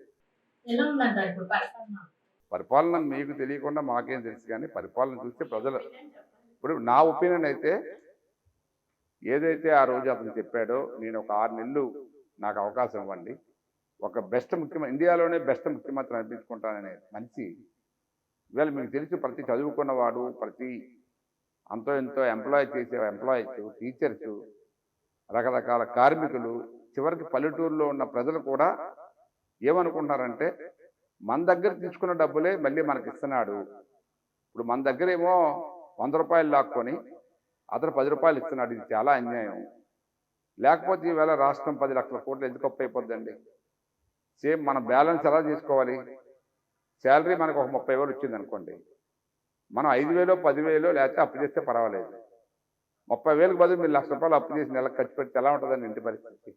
పరిపాలన మీకు తెలియకుండా మాకేం తెలుసు, కానీ పరిపాలన చూస్తే ప్రజలు, ఇప్పుడు నా ఒపీనియన్ అయితే ఏదైతే ఆ రోజు అతను చెప్పాడో, నేను ఒక 6 నెలలు నాకు అవకాశం ఇవ్వండి, ఒక బెస్ట్ ముఖ్యమంత్రి, ఇండియాలోనే బెస్ట్ ముఖ్యమంత్రి అనిపించుకుంటాననే మనిషి ఇవాళ మీకు తెలుసు. ప్రతి చదువుకున్నవాడు, ప్రతి అంతో ఎంతో ఎంప్లాయ్ చేసే ఎంప్లాయీస్, టీచర్స్, రకరకాల కార్మికులు, చివరికి పల్లెటూరులో ఉన్న ప్రజలు కూడా ఏమనుకుంటున్నారంటే మన దగ్గర తీసుకున్న డబ్బులే మళ్ళీ మనకి ఇస్తున్నాడు. ఇప్పుడు మన దగ్గర ఏమో 100 రూపాయలు లాక్కొని అతను 10 రూపాయలు ఇస్తున్నాడు, ఇది చాలా అన్యాయం. లేకపోతే ఈవేళ రాష్ట్రం 10 లక్షల కోట్లు ఎందుకు అప్పు అయిపోద్దండి? సేమ్ మన బ్యాలెన్స్ ఎలా తీసుకోవాలి? శాలరీ మనకు ఒక 30,000 వచ్చింది అనుకోండి, మనం 5,000 10,000 లేకపోతే అప్పు చేస్తే పర్వాలేదు. 30,000కి బదులు మీరు 1,00,000 రూపాయలు అప్పు చేసి నెలకు ఖర్చు పెడితే ఎలా ఉంటుందండి ఇంటి పరిస్థితి?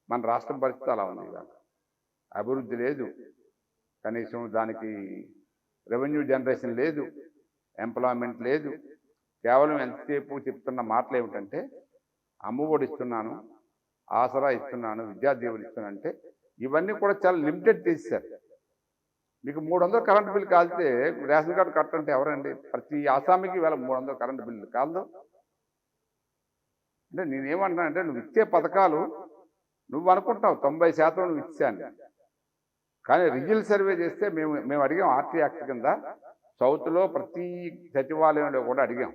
మన రాష్ట్రం పరిస్థితి అలా ఉంది. ఇవాళ అభివృద్ధి లేదు, కనీసం దానికి రెవెన్యూ జనరేషన్ లేదు, ఎంప్లాయ్మెంట్ లేదు. కేవలం ఎంతసేపు చెప్తున్న మాటలు ఏమిటంటే అమ్మఒడి ఇస్తున్నాను, ఆసరా ఇస్తున్నాను, విద్యాదీవులు ఇస్తున్నాను అంటే ఇవన్నీ కూడా చాలా లిమిటెడ్ చేశారు. మీకు 300 కరెంటు బిల్లు కాల్తే రేషన్ కార్డు కట్టంటే ఎవరండి? ప్రతి ఆసామికి వేళ 300 కరెంటు బిల్లు కాదు. అంటే నేనేమంటున్నా అంటే నువ్వు ఇచ్చే పథకాలు నువ్వు అనుకుంటావు 90% నువ్వు ఇచ్చాను, కానీ రిజిల్ సర్వే చేస్తే మేము అడిగాం ఆర్టీ యాక్ట్ కింద సౌత్లో ప్రతి సచివాలయంలో కూడా అడిగాం,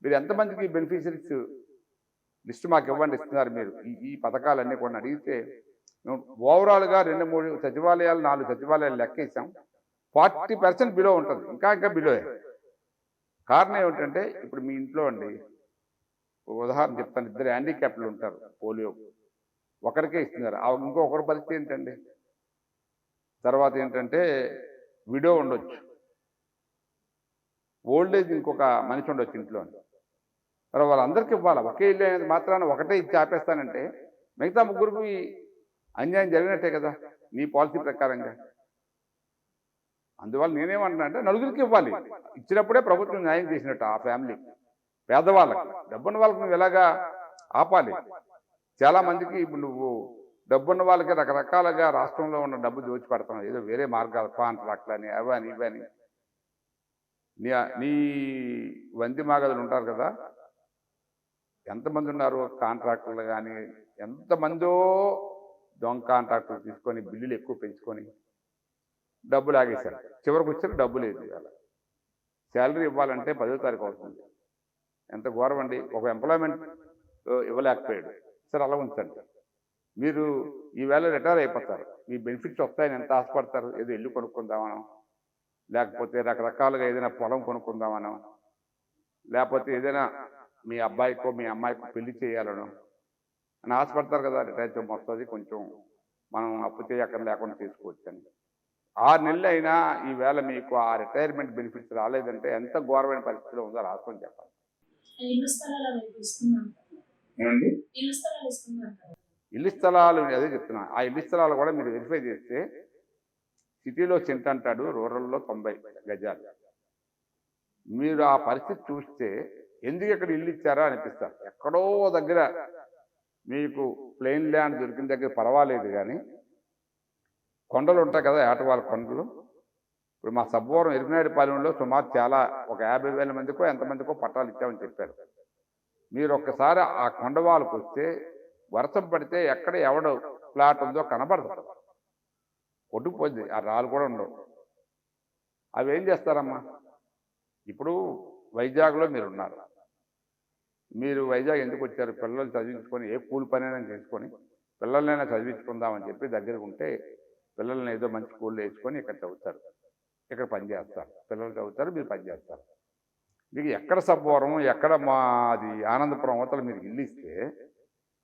మీరు ఎంతమందికి బెనిఫిషరీస్ లిస్ట్ మాకు ఇవ్వండి, ఇస్తున్నారు మీరు ఈ పథకాలన్నీ కూడా అడిగితే మేము ఓవరాల్గా 2-3 సచివాలయాలు 4 సచివాలయాలు లెక్కేసాం, 40% బిలో ఉంటుంది, ఇంకా బిలో. కారణం ఏమిటంటే ఇప్పుడు మీ ఇంట్లో అండి ఉదాహరణ చెప్తాను, 2 హ్యాండిక్యాప్లు ఉంటారు, పోలియో ఒకరికే ఇస్తున్నారు, ఇంకొకరి పరిస్థితి ఏంటండి, తర్వాత ఏంటంటే విడో ఉండొచ్చు, ఓల్డేజ్ ఇంకొక మనిషి ఉండొచ్చు ఇంట్లో, మరి వాళ్ళందరికీ ఇవ్వాలి. ఒకే ఇల్లు అనేది మాత్రాన ఒకటే ఇచ్చి ఆపేస్తానంటే మిగతా ముగ్గురికి అన్యాయం జరిగినట్టే కదా నీ పాలసీ ప్రకారంగా. అందువల్ల నేనేమంటున్నా అంటే నలుగురికి ఇవ్వాలి, ఇచ్చినప్పుడే ప్రభుత్వం న్యాయం చేసినట్టు ఆ ఫ్యామిలీకి. పేదవాళ్ళకి డబ్బున్న వాళ్ళకి నువ్వు ఎలాగా ఆపాలి. చాలామందికి ఇప్పుడు నువ్వు డబ్బున్న వాళ్ళకి రకరకాలుగా రాష్ట్రంలో ఉన్న డబ్బు దోచి పెడతాం, ఏదో వేరే మార్గాలు కాంట్రాక్ట్లని అవని ఇవని. నీ వంది మాగదులు ఉంటారు కదా, ఎంతమంది ఉన్నారు కాంట్రాక్టర్లు కానీ, ఎంతమందో దొంగ కాంట్రాక్టులు తీసుకొని బిల్లులు ఎక్కువ పెంచుకొని డబ్బులు ఆగేశారు. చివరికి వచ్చారు డబ్బు లేదు, ఇవాళ శాలరీ ఇవ్వాలంటే 10వ తారీఖు అవుతుంది. ఎంత ఘోరం అండి, ఒక ఎంప్లాయ్మెంట్ ఇవ్వలేకపోయాడు. సరే అలా ఉంచండి, మీరు ఈవేళ రిటైర్ అయిపోతారు, మీ బెనిఫిట్స్ వస్తాయని ఎంత ఆశపడతారు, ఏదో ఇల్లు కొనుక్కుందామనో, లేకపోతే రకరకాలుగా ఏదైనా పొలం కొనుక్కుందామనో, లేకపోతే ఏదైనా మీ అబ్బాయికో మీ అమ్మాయికో పెళ్లి చేయాలనో అని ఆశపడతారు కదా. రిటైర్ వస్తుంది, కొంచెం మనం అప్పు చేయక్కడ లేకుండా చేసుకోవచ్చు అని. 6 నెలలు అయినా ఈవేళ మీకు ఆ రిటైర్మెంట్ బెనిఫిట్స్ రాలేదంటే ఎంత ఘోరమైన పరిస్థితిలో ఉందో రాసుకొని చెప్పాలి. ఇల్లు స్థలాలు అదే చెప్తున్నా, ఆ ఇల్లు స్థలాలు కూడా మీరు వెరిఫై చేస్తే సిటీలో సెంట్ అంటాడు, రూరల్లో 90 గజాలు. మీరు ఆ పరిస్థితి చూస్తే ఎందుకు ఇక్కడ ఇల్లు ఇచ్చారా అనిపిస్తారు. ఎక్కడో దగ్గర మీకు ప్లెయిన్ ల్యాండ్ దొరికిన దగ్గర పర్వాలేదు, కానీ కొండలు ఉంటాయి కదా, ఏటవాళ్ళ కొండలు. ఇప్పుడు మా సబ్బవరం ఎరుకునాయుడుపాలెంలో సుమారు ఒక 50,000 మందికో ఎంతమందికో పట్టాలు ఇచ్చామని చెప్పారు. మీరు ఒక్కసారి ఆ కొండవాళ్ళకు వస్తే వర్షం పడితే ఎక్కడ ఎవడ ప్లాట్ ఉందో కనబడదు, కొట్టుకుపోద్ది, ఆ రాళ్ళు కూడా ఉండవు. అవి ఏం చేస్తారమ్మా, ఇప్పుడు వైజాగ్లో మీరున్నారు, మీరు వైజాగ్ ఎందుకు వచ్చారు, పిల్లలు చదివించుకొని ఏ కూలి పనైనా చేసుకొని పిల్లలనైనా చదివించుకుందామని చెప్పి దగ్గరకు ఉంటే పిల్లల్ని ఏదో మంచి స్కూల్లో వేసుకొని ఇక్కడ చదువుతారు, ఇక్కడ పనిచేస్తారు, పిల్లలు చదువుతారు, మీరు పనిచేస్తారు. మీకు ఎక్కడ సబ్బవరం, ఎక్కడ మాది ఆనందపురం అవతల మీరు ఇల్లు ఇస్తే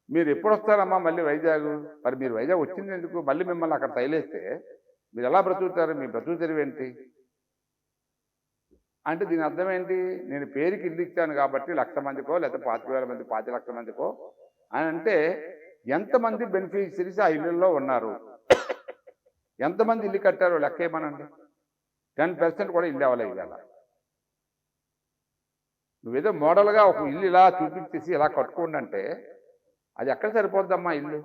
మీరు ఎప్పుడు వస్తారమ్మా మళ్ళీ వైజాగ్? మరి మీరు వైజాగ్ వచ్చింది ఎందుకు? మళ్ళీ మిమ్మల్ని అక్కడ తైలేస్తే మీరు ఎలా బ్రతుకుతారు? మీ బ్రతుకు తెరివేంటి అంటే దీని అర్థం ఏంటి? నేను పేరుకి ఇల్లు ఇచ్చాను కాబట్టి 1,00,000 మందికో లేకపోతే 25,000 మంది 25 లక్షల మందికో అని అంటే ఎంతమంది బెనిఫిషరీస్ ఆ ఇళ్ళల్లో ఉన్నారు, ఎంతమంది ఇల్లు కట్టారో లెక్క ఏమనండి. 10% కూడా ఇల్లు అవ్వలేదు ఇవాళ. నువ్వేదో మోడల్గా ఒక ఇల్లు ఇలా చూపించేసి ఇలా కట్టుకోండి అంటే అది ఎక్కడ సరిపోద్దమ్మా ఇల్లు?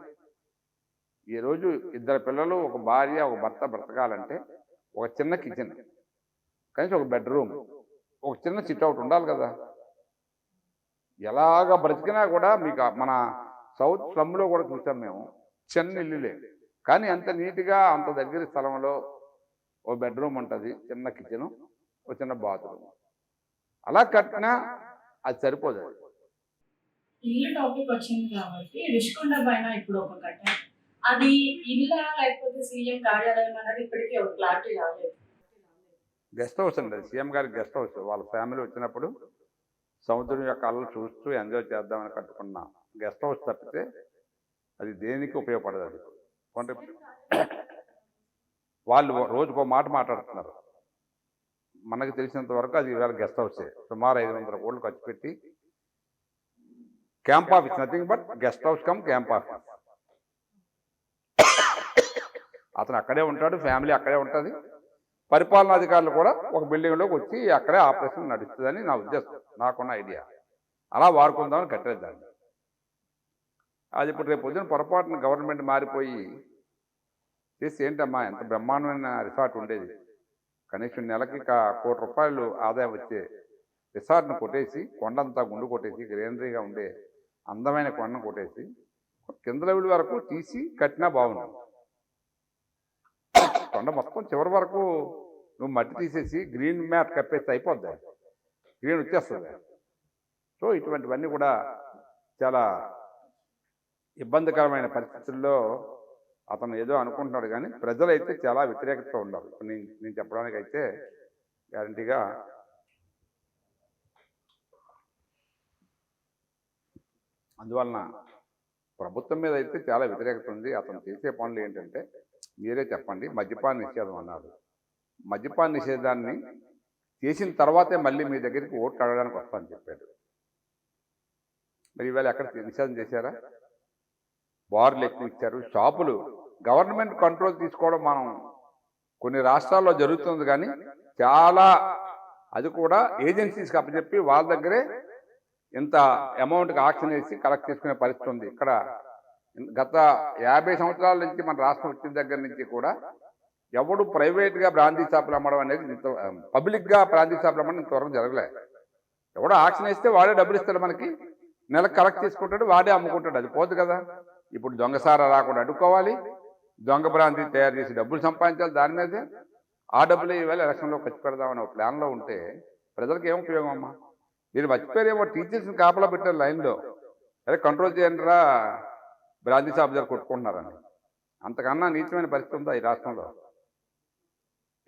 ఈరోజు 2 పిల్లలు, ఒక భార్య, ఒక భర్త బ్రతకాలంటే ఒక చిన్న కిచెన్, కనీసం ఒక బెడ్రూమ్, ఒక చిన్న సిట్అవుట్ ఉండాలి కదా. ఎలాగ బ్రతికినా కూడా మీకు మన సౌత్ స్లమ్లో కూడా చూసాం మేము, చిన్న ఇల్లులే కానీ అంత నీట్గా అంత దగ్గర స్థలంలో ఓ బెడ్రూమ్ ఉంటుంది, చిన్న కిచెను, ఒక చిన్న బాత్రూమ్, అలా కట్టినా అది సరిపోదు. ఇల్లు టాపిక్ వచ్చింది కాబట్టి రిషికొండ పైన ఇప్పుడు ఒక కట్టారు, అది ఇల్లా లేకపోతే సీఎం కార్యాలయం అన్నది ఇప్పటికీ ఒక క్లారిటీ రాలేదు. గెస్ట్ హౌస్ అండి, సీఎం గారికి గెస్ట్ హౌస్. వాళ్ళ ఫ్యామిలీ వచ్చినప్పుడు సముద్రం యొక్క అలలు చూస్తూ ఎంజాయ్ చేద్దామని కట్టుకున్న గెస్ట్ హౌస్ తప్పితే అది దేనికి ఉపయోగపడదు. అది కొంటే వాళ్ళు రోజుకో మాట మాట్లాడుతున్నారు. మనకు తెలిసినంత వరకు అది ఇవాళ గెస్ట్ హౌసే. సుమారు 500 కోట్లు ఖర్చు పెట్టి camp office, nothing but guest house come camp office. అతను అక్కడే ఉంటాడు, ఫ్యామిలీ అక్కడే ఉంటుంది, పరిపాలనాధికారులు కూడా ఒక బిల్డింగ్లోకి వచ్చి అక్కడే ఆపరేషన్ నడుస్తుందని నా ఉద్దేశం, నాకున్న ఐడియా. అలా వాడుకుందామని కట్టేది దాన్ని. అది ఇప్పుడు రేపు పొద్దున పొరపాటున గవర్నమెంట్ మారిపోయి చేసి ఏంటమ్మా ఎంత బ్రహ్మాండమైన రిసార్ట్ ఉండేది, కనీసం నెలకి 1 కోటి రూపాయలు ఆదాయం వచ్చే రిసార్ట్ను కొట్టేసి కొండంతా గుండు కొట్టేసి గ్రీనరీగా ఉండే అందమైన కొండను కొట్టేసి కింద లెవెల్ వరకు తీసి కట్టినా బాగుంటుంది. కొండ మొత్తం చివరి వరకు నువ్వు మట్టి తీసేసి గ్రీన్ మ్యాట్ కప్పేస్తే అయిపోద్ది, గ్రీన్ వచ్చేస్తుంది. సో ఇటువంటివన్నీ కూడా చాలా ఇబ్బందికరమైన పరిస్థితుల్లో అతను ఏదో అనుకుంటున్నాడు, కానీ ప్రజలైతే చాలా వ్యతిరేకతతో ఉన్నారు. నేను చెప్పడానికి అయితే గ్యారంటీగా అందువలన ప్రభుత్వం మీద అయితే చాలా వ్యతిరేకత ఉంది. అతను చేసే పనులు ఏంటంటే మీరే చెప్పండి. మద్యపాన నిషేధం అన్నారు. మద్యపాన నిషేధాన్ని చేసిన తర్వాతే మళ్ళీ మీ దగ్గరికి ఓట్లు అడగడానికి వస్తానని చెప్పాడు. మరి ఇవాళ ఎక్కడ నిషేధం చేశారా? బార్లు ఎక్కువ ఇచ్చారు. షాపులు గవర్నమెంట్ కంట్రోల్ తీసుకోవడం మనం కొన్ని రాష్ట్రాల్లో జరుగుతుంది, కానీ చాలా అది కూడా ఏజెన్సీస్కి అప్పచెప్పి వాళ్ళ దగ్గరే ఇంత అమౌంట్కి ఆక్షన్ వేసి కలెక్ట్ చేసుకునే పరిస్థితి ఉంది. ఇక్కడ గత 50 సంవత్సరాల నుంచి మన రాష్ట్రం వచ్చిన దగ్గర నుంచి కూడా ఎవడు ప్రైవేట్గా బ్రాందీ షాపులు అమ్మడం అనేది పబ్లిక్గా బ్రాందీ షాపులు అమ్మడం ఇంతవరకు జరగలే. ఎవడో ఆక్షన్ వేస్తే వాడే డబ్బులు ఇస్తాడు, మనకి నెలకు కలెక్ట్ చేసుకుంటాడు, వాడే అమ్ముకుంటాడు. అది పోదు కదా. ఇప్పుడు దొంగసారా రాకుండా అడ్డుకోవాలి, దొంగ బ్రాంతి తయారు చేసి డబ్బులు సంపాదించాలి. దాని మీదే ఆ డబ్బులు ఈవేళ ఎలక్షన్లో ఖర్చు పెడదామని ఒక ప్లాన్లో ఉంటే ప్రజలకు ఏం ఉపయోగం అమ్మా? మీరు మర్చిపోయారేమో, టీచర్స్ని కాపలా పెట్టారు లైన్లో, అదే కంట్రోల్ చేయండి రా బ్రాంతి షాప్ దగ్గర కొట్టుకుంటున్నారని. అంతకన్నా నీచమైన పరిస్థితి ఉందా ఈ రాష్ట్రంలో?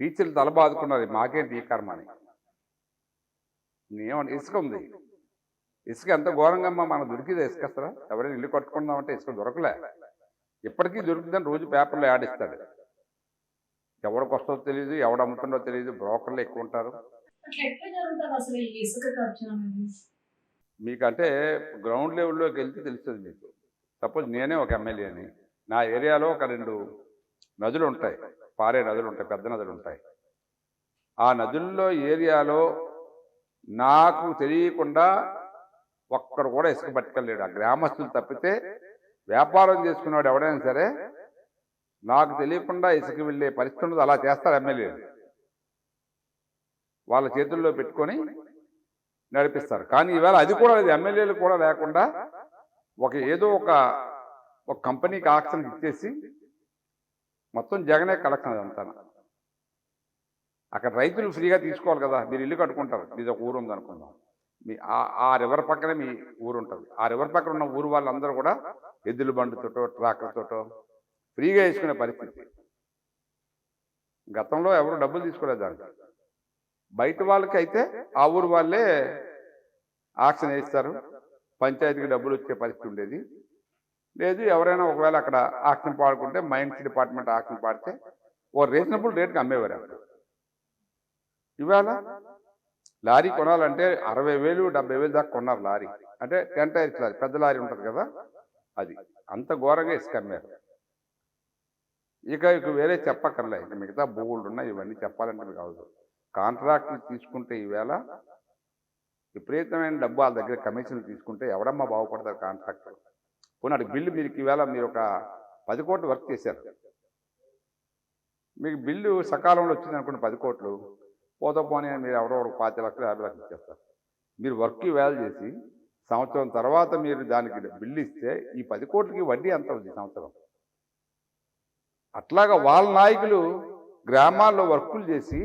టీచర్లు తలబాదుకున్నారు, మాకేంటి ఈ కర్మ అని. ఏమన్నా ఇసుక ఉంది, ఇసుక ఎంత ఘోరంగా మనకు దొరికిదే ఇసుక. అసలు ఎవరైనా ఇల్లు కట్టుకుందామంటే ఇసుక దొరకలే. ఇప్పటికీ దొరుకుతుందని రోజు పేపర్లో యాడ్ ఇస్తాడు. ఎవరికి వస్తుందో తెలియదు, ఎవడు అమ్ముతుందో తెలియదు, బ్రోకర్లు ఎక్కువ ఉంటారు. మీకంటే గ్రౌండ్ లెవెల్లోకి వెళ్తే తెలుస్తుంది మీకు. సపోజ్ నేనే ఒక ఎమ్మెల్యేని, నా ఏరియాలో ఒక 2 నదులు ఉంటాయి, పారే నదులు ఉంటాయి, పెద్ద నదులు ఉంటాయి. ఆ నదుల్లో ఏరియాలో నాకు తెలియకుండా ఒక్కడు కూడా ఇసుక పట్టుకెళ్ళలేడు. ఆ గ్రామస్తులు తప్పితే వ్యాపారం చేసుకునేవాడు ఎవడైనా సరే నాకు తెలియకుండా ఇసుక వెళ్ళే పరిస్థితి ఉండదు. అలా చేస్తారు ఎమ్మెల్యేలు, వాళ్ళ చేతుల్లో పెట్టుకొని నడిపిస్తారు. కానీ ఈవేళ అది కూడా లేదు, ఎమ్మెల్యేలు కూడా లేకుండా ఏదో ఒక కంపెనీకి ఆక్షన్ ఇచ్చేసి మొత్తం జగనే కలెక్షన్ అదంతా. అక్కడ రైతులు ఫ్రీగా తీసుకోవాలి కదా. మీరు ఇల్లు కట్టుకుంటారు, మీది ఒక ఊరు ఉందనుకుందాం, మీ ఆ రివర్ పక్కనే మీ ఊరు ఉంటుంది. ఆ రివర్ పక్కన ఉన్న ఊరు వాళ్ళందరూ కూడా ఎద్దుల బండితోటో ట్రాక్టర్తోటో ఫ్రీగా వేసుకునే పరిస్థితి. గతంలో ఎవరు డబ్బులు తీసుకోలేదు దానికి. బయట వాళ్ళకి అయితే ఆ ఊరు వాళ్ళే ఆక్షన్ వేస్తారు, పంచాయతీకి డబ్బులు వచ్చే పరిస్థితి ఉండేది. లేదు ఎవరైనా ఒకవేళ అక్కడ ఆక్షన్ పాడుకుంటే మైన్స్ డిపార్ట్మెంట్ ఆక్షన్ పాడితే ఓ రీజనబుల్ రేట్కి అమ్మేవారు. అక్కడ ఇవాళ లారీ కొనాలంటే 60,000 70,000 దాకా కొన్నారు లారీ. అంటే 10 టైర్స్ లారీ, పెద్ద లారీ ఉంటుంది కదా, అది అంత ఘోరంగా ఇసుక అమ్మారు. ఇక వేరే చెప్పక్కర్లే, ఇక మిగతా భూములు ఉన్నాయి. ఇవన్నీ చెప్పాలంటే మీకు అవసరం. కాంట్రాక్టులు తీసుకుంటే ఈవేళ విపరీతమైన డబ్బు వాళ్ళ దగ్గర కమిషన్లు తీసుకుంటే ఎవడమ్మా బాగుపడతారు కాంట్రాక్టర్? పోనీ బిల్లు మీకు ఈవేళ మీరు ఒక 10 కోట్లు వర్క్ చేశారు, మీకు బిల్లు సకాలంలో వచ్చింది అనుకోండి 10 కోట్లు, పోతా పోనీ మీరు ఎవరో 5 లక్షలు 50 లక్షలు ఇచ్చేస్తారు. మీరు వర్క్ ఈవేళ చేసి సంవత్సరం తర్వాత మీరు దానికి బిల్లు ఇస్తే ఈ 10 కోట్లకి వడ్డీ ఎంత ఉంది సంవత్సరం? అట్లాగా వాళ్ళ నాయకులు గ్రామాల్లో వర్కులు చేసి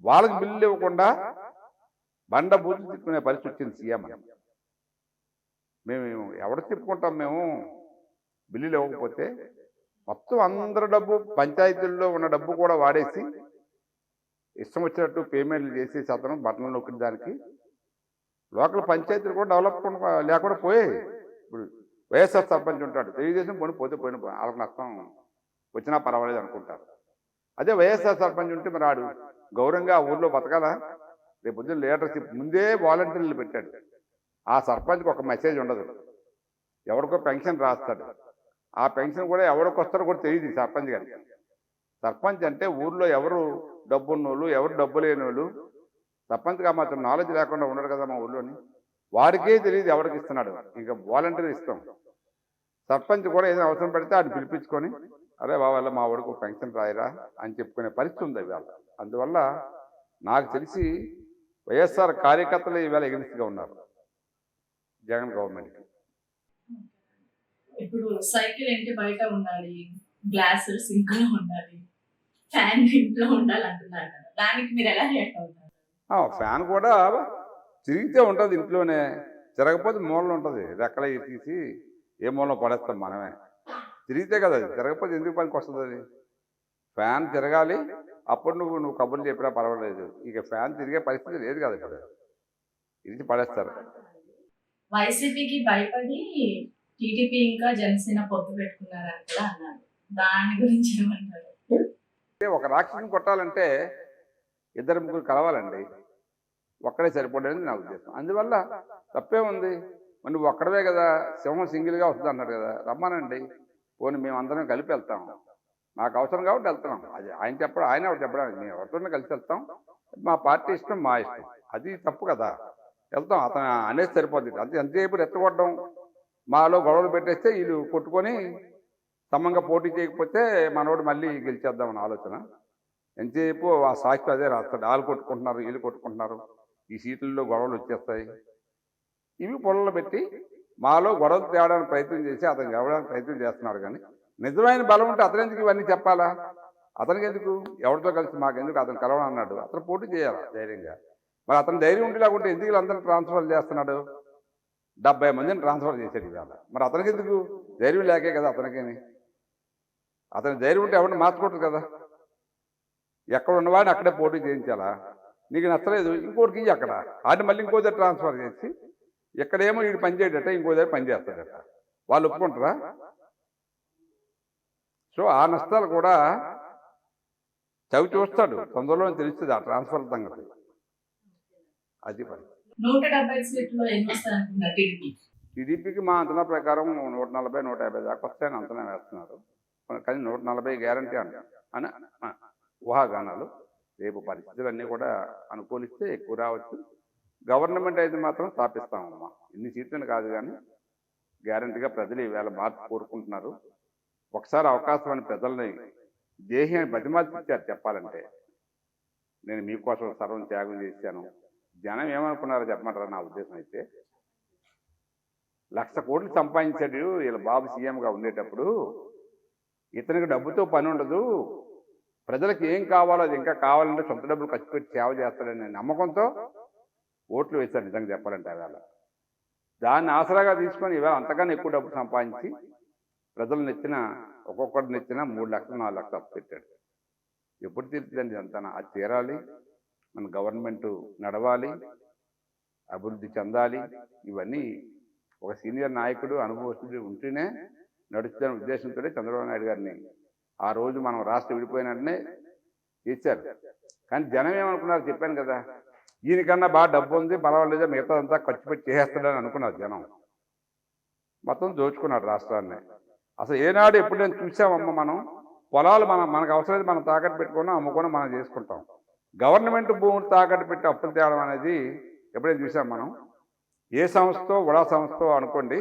వాళ్ళకి బిల్లు ఇవ్వకుండా బండ బూతులు తిప్పుకునే పరిస్థితి వచ్చింది సీఎం. మేము ఎవరు చెప్పుకుంటాం? మేము బిల్లులు ఇవ్వకపోతే మొత్తం అందరి డబ్బు, పంచాయతీల్లో ఉన్న డబ్బు కూడా వాడేసి ఇష్టం వచ్చినట్టు పేమెంట్లు చేసేసి అతను బట్టలు నొక్కిన దానికి లోకల్ పంచాయతీలు కూడా డెవలప్ లేకుండా పోయాయి. ఇప్పుడు వైఎస్ఆర్ సర్పంచ్ ఉంటాడు, తెలుగుదేశం పోతే పోయిన వాళ్ళకి నష్టం వచ్చినా పర్వాలేదు అనుకుంటారు. అదే వైఎస్ఆర్ సర్పంచ్ ఉంటే మరి ఆడు గౌరవంగా ఆ ఊర్లో బతకాలా? రేపు పొద్దున్న లీడర్షిప్ ముందే వాలంటీర్లు పెట్టాడు. ఆ సర్పంచ్కి ఒక మెసేజ్ ఉండదు, ఎవరికో పెన్షన్ రాస్తాడు. ఆ పెన్షన్ కూడా ఎవరికి వస్తారో కూడా తెలియదు సర్పంచ్ గారికి. సర్పంచ్ అంటే ఊర్లో ఎవరు డబ్బు ఉన్నోళ్ళు, ఎవరు డబ్బు లేని వాళ్ళు, సర్పంచ్గా మాత్రం నాలెడ్జ్ లేకుండా ఉండరు కదా మా ఊళ్ళోని. వాడికే తెలియదు ఎవరికి ఇస్తున్నాడు. ఇంకా వాలంటీర్ ఇస్తాం. సర్పంచ్ కూడా ఏదైనా అవసరం పడితే ఆయన పిలిపించుకొని అరే బావల్ల మా వాడికి పెన్షన్ రాయరా అని చెప్పుకునే పరిస్థితి ఉంది ఇవాళ. అందువల్ల నాకు తెలిసి వైఎస్ఆర్ కార్యకర్తలు ఈవేళ ఎగనిస్ట్గా ఉన్నారు జగన్ గవర్నమెంట్కి. ఇప్పుడు సైకిల్ ఇంటి బయట ఉండాలి, గ్లాస్ సింక్ లో ఉండాలి, ఫ్యాన్ ఇంట్లో ఉండాలి అంటున్నారు కదా, దానికి మీరు ఎలా రియాక్ట్ అవుతారు? ఫ్యాన్ కూడా తిరిగితే ఉంటుంది ఇంట్లోనే, తిరగకపోతే మూలలో ఉంటుంది. రెక్కలు ఇవి తీసి ఏ మూలలో పడేస్తాం మనమే. తిరిగితే కదా అది, తిరగకపోతే ఎందుకు పనికి వస్తుంది అది? ఫ్యాన్ తిరగాలి, అప్పుడు నువ్వు కబుర్లు చెప్పినా పర్వాలేదు. ఇక ఫ్యాన్ తిరిగే పరిస్థితి లేదు కదా ఇప్పుడు, ఇరిచి పడేస్తారు. వైసీపీకి భయపడి టీడీపీ ఇంకా జనసేన పొత్తు పెట్టుకున్నారని కూడా అన్నారు. దాని గురించి ఏమంటారు? ఒక రాక్షసుని కొట్టాలంటే ఇద్దరు ముగ్గురు కలవాలండి, ఒక్కడే సరిపోలేదు నా ఉద్దేశం. అందువల్ల తప్పే ఉంది. మరి నువ్వు ఒక్కడవే కదా, సింహం సింగిల్గా వస్తుంది అన్నాడు కదా, రమ్మానండి. పోనీ మేము అందరం కలిపి వెళ్తాం, మాకు అవసరం కాబట్టి వెళ్తున్నాం. అది ఆయన చెప్పడం, ఆయన ఎవరు చెప్పడానికి, మేము ఎవరితోనే కలిసి వెళ్తాం. మా పార్టీ ఇష్టం, మా ఇష్టం, అది తప్పు కదా. వెళ్తాం, అతను అనేది సరిపోతుంది. అంతే, ఎంతసేపు రెచ్చగొట్టడం, మాలో గొడవలు పెట్టేస్తే వీళ్ళు కొట్టుకొని సమంగా పోటీ చేయకపోతే మనోడు మళ్ళీ గెలిచేద్దామని ఆలోచన. ఎంతసేపు ఆ సాక్షి అదే రాస్తాడు, వాళ్ళు కొట్టుకుంటున్నారు, వీళ్ళు కొట్టుకుంటున్నారు, ఈ సీట్లలో గొడవలు వచ్చేస్తాయి. ఇవి పొలంలో పెట్టి మాలో గొడవలు తేవడానికి ప్రయత్నం చేసి అతను గెలవడానికి ప్రయత్నం చేస్తున్నాడు. కానీ నిజమైన బలం ఉంటే అతను ఎందుకు ఇవన్నీ చెప్పాలా? అతనికి ఎందుకు, ఎవరితో కలిసి మాకెందుకు, అతను కలవడం అన్నాడు. అతను పోటీ చేయాలి ధైర్యంగా. మరి అతను ధైర్యం ఉండేలాగుంటే ఎందుకు వీళ్ళందరినీ ట్రాన్స్ఫర్ చేస్తున్నాడు? 70 మందిని ట్రాన్స్ఫర్ చేశాడు ఇవాళ. మరి అతనికి ఎందుకు, ధైర్యం లేకే కదా అతనికేమి. అతని ధైర్యం ఉంటే ఎవరిని మార్చుకోవట్లేదు కదా. ఎక్కడ ఉన్నవాడిని అక్కడే పోటీ చేయించాలా? నీకు నచ్చలేదు ఇంకోటికి ఇయ్యి అక్కడ, ఆడిని మళ్ళీ ఇంకో దగ్గర ట్రాన్స్ఫర్ చేసి ఎక్కడేమో వీడు పని చేయడట, ఇంకో దగ్గర పని చేస్తాడట. వాళ్ళు ఒప్పుకుంటారా? సో ఆ నష్టాలు కూడా చవి చూస్తాడు, తొందరలో తెలుస్తుంది ఆ ట్రాన్స్ఫర్ సంగతి. అది పని. 170 సీట్లు ఎన్ని వస్తాయనుకున్నారు టీడీపీ? టీడీపీకి మా అంచనా ప్రకారం 140, 150 దాకా వస్తాయని అంచనా వేస్తున్నారు. కానీ 140 గ్యారంటీ అని ఊహాగానాలు. రేపు పరిస్థితులన్నీ కూడా అనుకూలిస్తే ఎక్కువ రావచ్చు. గవర్నమెంట్ అయితే మాత్రం స్థాపిస్తామమ్మా. ఇన్ని సీట్లను కాదు కానీ గ్యారంటీగా ప్రజలు ఈవేళ మార్పు కోరుకుంటున్నారు. ఒకసారి అవకాశం అని ప్రజల్ని దేహాన్ని బతిమాల్పించారు చెప్పాలంటే. నేను మీకోసం సర్వం త్యాగం చేశాను. జనం ఏమనుకున్నారో చెప్పమంటారా? నా ఉద్దేశం అయితే 1,00,000 కోట్లు సంపాదించాడు వీళ్ళ బాబు సీఎంగా ఉండేటప్పుడు. ఇతనికి డబ్బుతో పని ఉండదు, ప్రజలకు ఏం కావాలో అది ఇంకా కావాలంటే సొంత డబ్బులు ఖర్చు పెట్టి సేవ చేస్తాడనే నమ్మకంతో ఓట్లు వేశారు నిజంగా చెప్పాలంటే. వేళ దాన్ని ఆసరాగా తీసుకొని ఈవేళ అంతకన్నా ఎక్కువ డబ్బు సంపాదించి ప్రజలు నెత్తిన, ఒక్కొక్కటి నెత్తిన 3 లక్షలు 4 లక్షలు అప్పు పెట్టాడు. ఎప్పుడు తీరుతుందండి అంతా? అది తీరాలి, మన గవర్నమెంట్ నడవాలి, అభివృద్ధి చెందాలి. ఇవన్నీ ఒక సీనియర్ నాయకుడు, అనుభవస్తుడు ఉంటేనే నడుస్తున్న ఉద్దేశంతో చంద్రబాబు నాయుడు గారిని ఆ రోజు మనం రాష్ట్రం విడిపోయిన వెంటనే చేశారు. కానీ జనం ఏమనుకున్నారు చెప్పాను కదా, ఈయనకన్నా బాగా డబ్బు ఉంది పర్వాలేదు, మిగతాదంతా ఖర్చు పెట్టి చేసేస్తాడని అనుకున్నారు జనం. మొత్తం దోచుకున్నాడు రాష్ట్రాన్ని. అసలు ఏనాడు ఎప్పుడు నేను చూసామమ్మ, మనం పొలాలు మనకు అవసరమైతే మనం తాకట్టు పెట్టుకున్నా అమ్ముకొని మనం చేసుకుంటాం. గవర్నమెంట్ భూములు తాకట్టు పెట్టి అప్పులు తేవడం అనేది ఎప్పుడైనా చూసాం మనం? ఏ సంస్థో, వడా సంస్థో అనుకోండి,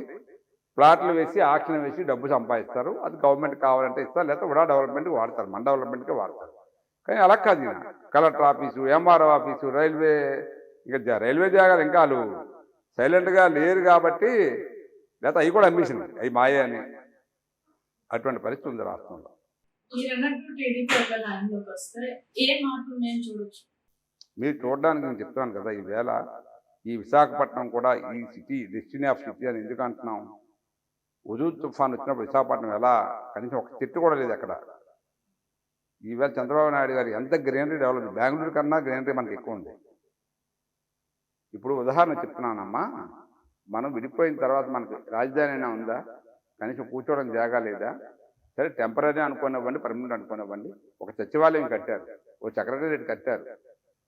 ప్లాట్లు వేసి ఆక్షన్ వేసి డబ్బు సంపాదిస్తారు. అది గవర్నమెంట్ కావాలంటే ఇస్తారు, లేకపోతే వడా డెవలప్మెంట్కి వాడతారు, మన డెవలప్మెంట్కి వాడతారు. కానీ అలా కాదు. Collector office, MRO office, railway, ఇంకా రైల్వే జాగాలు ఇంకా వాళ్ళు సైలెంట్గా లేరు కాబట్టి, లేకపోతే అవి కూడా అమ్మేసినాయి, అవి మాయే అని. అటువంటి పరిస్థితి ఉంది రాష్ట్రంలో. మీరు చూడడానికి నేను చెప్తాను కదా, ఈవేళ ఈ విశాఖపట్నం కూడా ఈ సిటీ, డెస్టినీ ఆఫ్ సిటీ అని ఎందుకు అంటున్నాం? హుదూద్ తుఫాన్ వచ్చినప్పుడు విశాఖపట్నం ఎలా, కనీసం ఒక చెట్టు కూడా లేదు అక్కడ. ఈవేళ చంద్రబాబు నాయుడు గారు ఎంత గ్రీనరీ డెవలప్, బెంగళూరు కన్నా గ్రీనరీ మనకి ఎక్కువ ఉంది. ఇప్పుడు ఉదాహరణ చెప్తున్నానమ్మా, మనం విడిపోయిన తర్వాత మనకు రాజధాని అయినా ఉందా? కనీసం కూర్చోవడం జాగా లేదా? సరే టెంపరీ అనుకునివ్వండి, పర్మనెంట్ అనుకునివ్వండి. ఒక సచివాలయం కట్టారు, ఒక సెక్రటేరియట్ కట్టారు,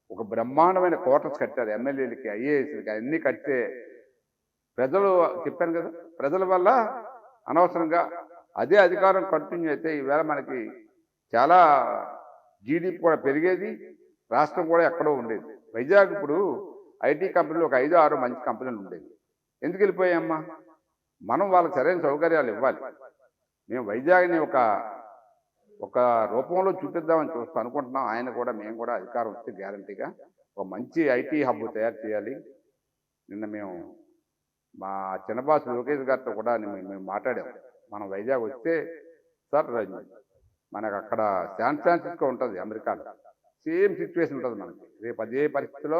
ఒక బ్రహ్మాండమైన క్వార్టర్స్ కట్టారు, ఎమ్మెల్యేలకి, ఐఏఎస్లకి అన్నీ కట్టే ప్రజలు చెప్పాను కదా, ప్రజల వల్ల అనవసరంగా అదే అధికారం కంటిన్యూ అయితే ఈవేళ మనకి చాలా జీడీపీ కూడా పెరిగేది, రాష్ట్రం కూడా ఎక్కడో ఉండేది. వైజాగ్ ఇప్పుడు ఐటీ కంపెనీలు ఒక 5-6 మంచి కంపెనీలు ఉండేవి. ఎందుకు వెళ్ళిపోయామ్మా? మనం వాళ్ళకి సరైన సౌకర్యాలు ఇవ్వాలి. మేము వైజాగ్ని ఒక రూపంలో చూపిద్దామని అనుకుంటున్నాం. ఆయన కూడా, మేము కూడా అధికారం వస్తే గ్యారంటీగా ఒక మంచి ఐటీ హబ్ తయారు చేయాలి. నిన్న మేము మా చిన్నబాసు లోకేష్ గారితో కూడా మేము మాట్లాడాము. మనం వైజాగ్ వస్తే సార్ మనకు అక్కడ శాన్ ఫ్రాన్సిస్కో ఉంటుంది అమెరికాలో, సేమ్ సిచ్యువేషన్ ఉంటుంది మనకి. రేపు అదే పరిస్థితిలో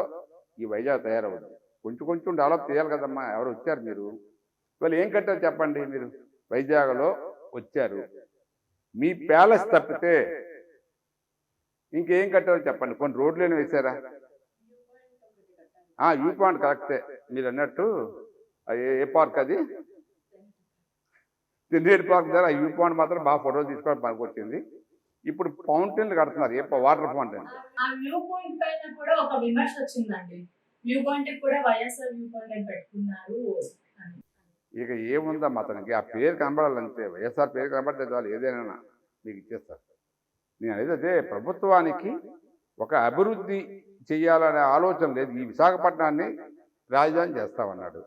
ఈ వైజాగ్ తయారవుతుంది. కొంచెం కొంచెం డెవలప్ చేయాలి కదమ్మా. ఎవరు వచ్చారు మీరు, వాళ్ళు ఏం కట్టారు చెప్పండి. మీరు వైజాగ్లో వచ్చారు, మీ ప్యాలెస్ తప్పితే ఇంకేం కట్టారో చెప్పండి. కొన్ని రోడ్లేని వేసారా? వ్యూ పాయింట్ కరెక్టే మీరు అన్నట్టు. ఏ పార్క్ అది? తిండేటి పార్క్ దగ్గర వ్యూ పాయింట్ మాత్రం బాగా ఫోటోలు తీసుకోవడం పనికొచ్చింది. ఇప్పుడు ఫౌంటైన్లు కడుతున్నారు, వాటర్ ఫౌంటైన్. ఆ వ్యూ పాయింట్ పైన కూడా ఒక విమర్శ వచ్చిందండి. వ్యూ పాయింట్ కూడా వైఎస్ఆర్ వ్యూ పాయింట్ అని పెట్టుకున్నారు అని. ఇక ఏముందమ్మా అతనికి, ఆ పేరు కనబడాలంతే. వైఎస్ఆర్ పేరు కనబడితే చాలు, ఏదైనా మీకు ఇచ్చేస్తారు. నేను అనేది అదే, ప్రభుత్వానికి ఒక అభివృద్ధి చెయ్యాలనే ఆలోచన లేదు. ఈ విశాఖపట్నాన్ని రాజధాని చేస్తామన్నాడు.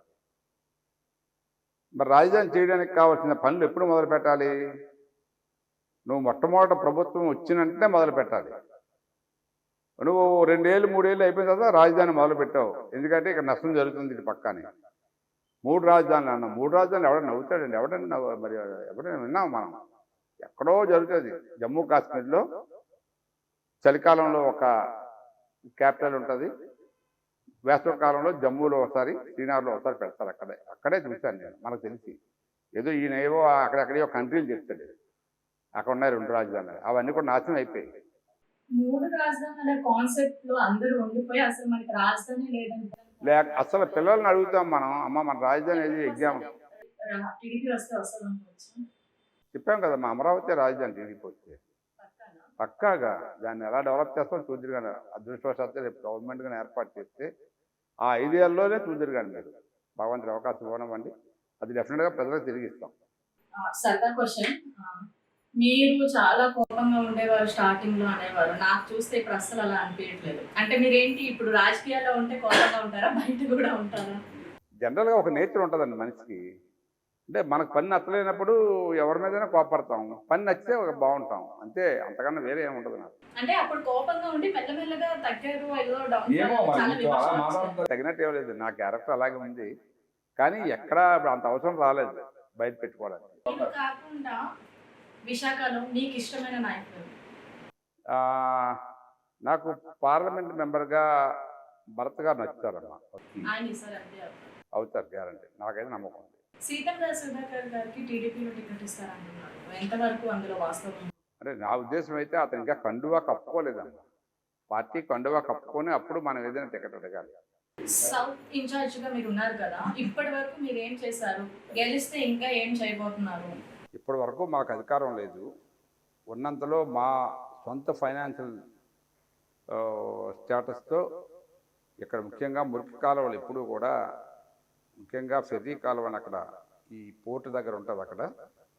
మరి రాజధాని చేయడానికి కావాల్సిన పనులు ఎప్పుడు మొదలు పెట్టాలి? నువ్వు మొట్టమొదట ప్రభుత్వం వచ్చినంటే మొదలు పెట్టాలి. నువ్వు 2 ఏళ్ళు 3 ఏళ్ళు అయిపోయిన తర్వాత రాజధాని మొదలు పెట్టావు. ఎందుకంటే ఇక్కడ నష్టం జరుగుతుంది ఇటు పక్కనే. 3 రాజధానులు అన్నాం. 3 రాజధానులు ఎవడన్నా నవ్వుతాడండి? ఎవడన్నా మరి ఎవడైనా విన్నాం మనం? ఎక్కడో జరుగుతుంది. జమ్మూ కాశ్మీర్లో చలికాలంలో ఒక క్యాపిటల్ ఉంటుంది, వేసవి కాలంలో జమ్మూలో ఒకసారి, శ్రీనగర్లో ఒకసారి పెడతారు. అక్కడే చూశాను నేను. మనకు తెలిసి ఏదో ఈయన ఏవో అక్కడెక్కడో కంట్రీలు చెప్తాడు, అక్కడ ఉన్నాయి 2 రాజధానులు. అవన్నీ కూడా నాశనం అయిపోయాయి. 3 రాజధానుల కాన్సెప్ట్ లో అందరూ ఉండిపోయి అసలు మనకి రాజధాని లేదంటే అసలు పిల్లల్ని అడుగుతాం మనం, అమ్మ మన రాజధాని ఏది? ఎగ్జామ్ టీడీపీ వస్తే వస్తుంది అనుకోవచ్చు. చెప్పాం కదా, మా అమరావతి రాజధాని టీడీపీ వస్తే పక్కాగా దాన్ని ఎలా డెవలప్ చేస్తాం చూద్దరు. కానీ అదృష్టవశాత్తు రేపు గవర్నమెంట్ కానీ ఏర్పాటు చేస్తే ఆ 5 ఏళ్ళలోనే చూద్దరు. కానీ మీరు భగవంతుడి అవకాశం ఇవ్వనివ్వండి, అది డెఫినెట్గా ప్రజలకు తిరిగిస్తాం. సరదా క్వశ్చన్, మీరు చాలా కోపంగా ఉండేవారు స్టార్టింగ్ లో అనేవారు. నాకు చూస్తే ఇప్పుడు అస్సలు అలా అనిపించట్లేదు. అంటే మీరేంటి ఇప్పుడు రాజకీయాల్లో ఉంటే కోపంగా ఉంటారా, బయట కూడా ఉంటారా? జనరల్గా ఒక నేచర్ ఉంటుందండి మనిషికి. అంటే మనకు పని నచ్చలేనప్పుడు ఎవరి మీదైనా కోపడతాం, పని నచ్చితే బాగుంటాం అంతే, అంతకన్నా వేరే ఏమి ఉండదు నాకు. అంటే అప్పుడు కోపంగా ఉండి మెల్లమెల్లగా తగ్గారు, ఏదో తగినట్టు ఏం లేదు. నా క్యారెక్టర్ అలాగే ఉంది, కానీ ఎక్కడ అంత అవసరం రాలేదు బయట పెట్టుకోవడానికి. ఇది కాకుండా విశాఖలో మీకు ఇష్టమైన నాయకులు? నాకు పార్లమెంట్ మెంబర్గా భరత్ గారు నచ్చుతారమ్మా. అవుతారు గ్యారంటీ, నాకైతే నమ్మకం ఉంది. సీతంరాజ సుధాకర్ గారికి టీడీపీలో టికెట్ ఇస్తారంటున్నారు, ఎంతవరకు అందులో వాస్తవం? అంటే నా ఉద్దేశం అయితే అతను ఇంకా కండువా కప్పుకోలేదమ్మా. పార్టీ కండువా కప్పుకొని అప్పుడు మనం ఏదైనా టికెట్ అడగాలి. సౌత్ ఇన్ఛార్జ్ గా మీరు ఉన్నారు కదా, ఇప్పటి వరకు మీరు ఏం చేశారు, గెలిస్తే ఇంకా ఏం చేయబోతున్నారు? ఇప్పటి వరకు మాకు అధికారం లేదు. ఉన్నంతలో మా సొంత ఫైనాన్షియల్ స్టేటస్తో ఇక్కడ ముఖ్యంగా మురికి కాలువలు ఎప్పుడూ కూడా, ముఖ్యంగా ఫెర్రీ కాలువ అని అక్కడ ఈ పోర్టు దగ్గర ఉంటుంది, అక్కడ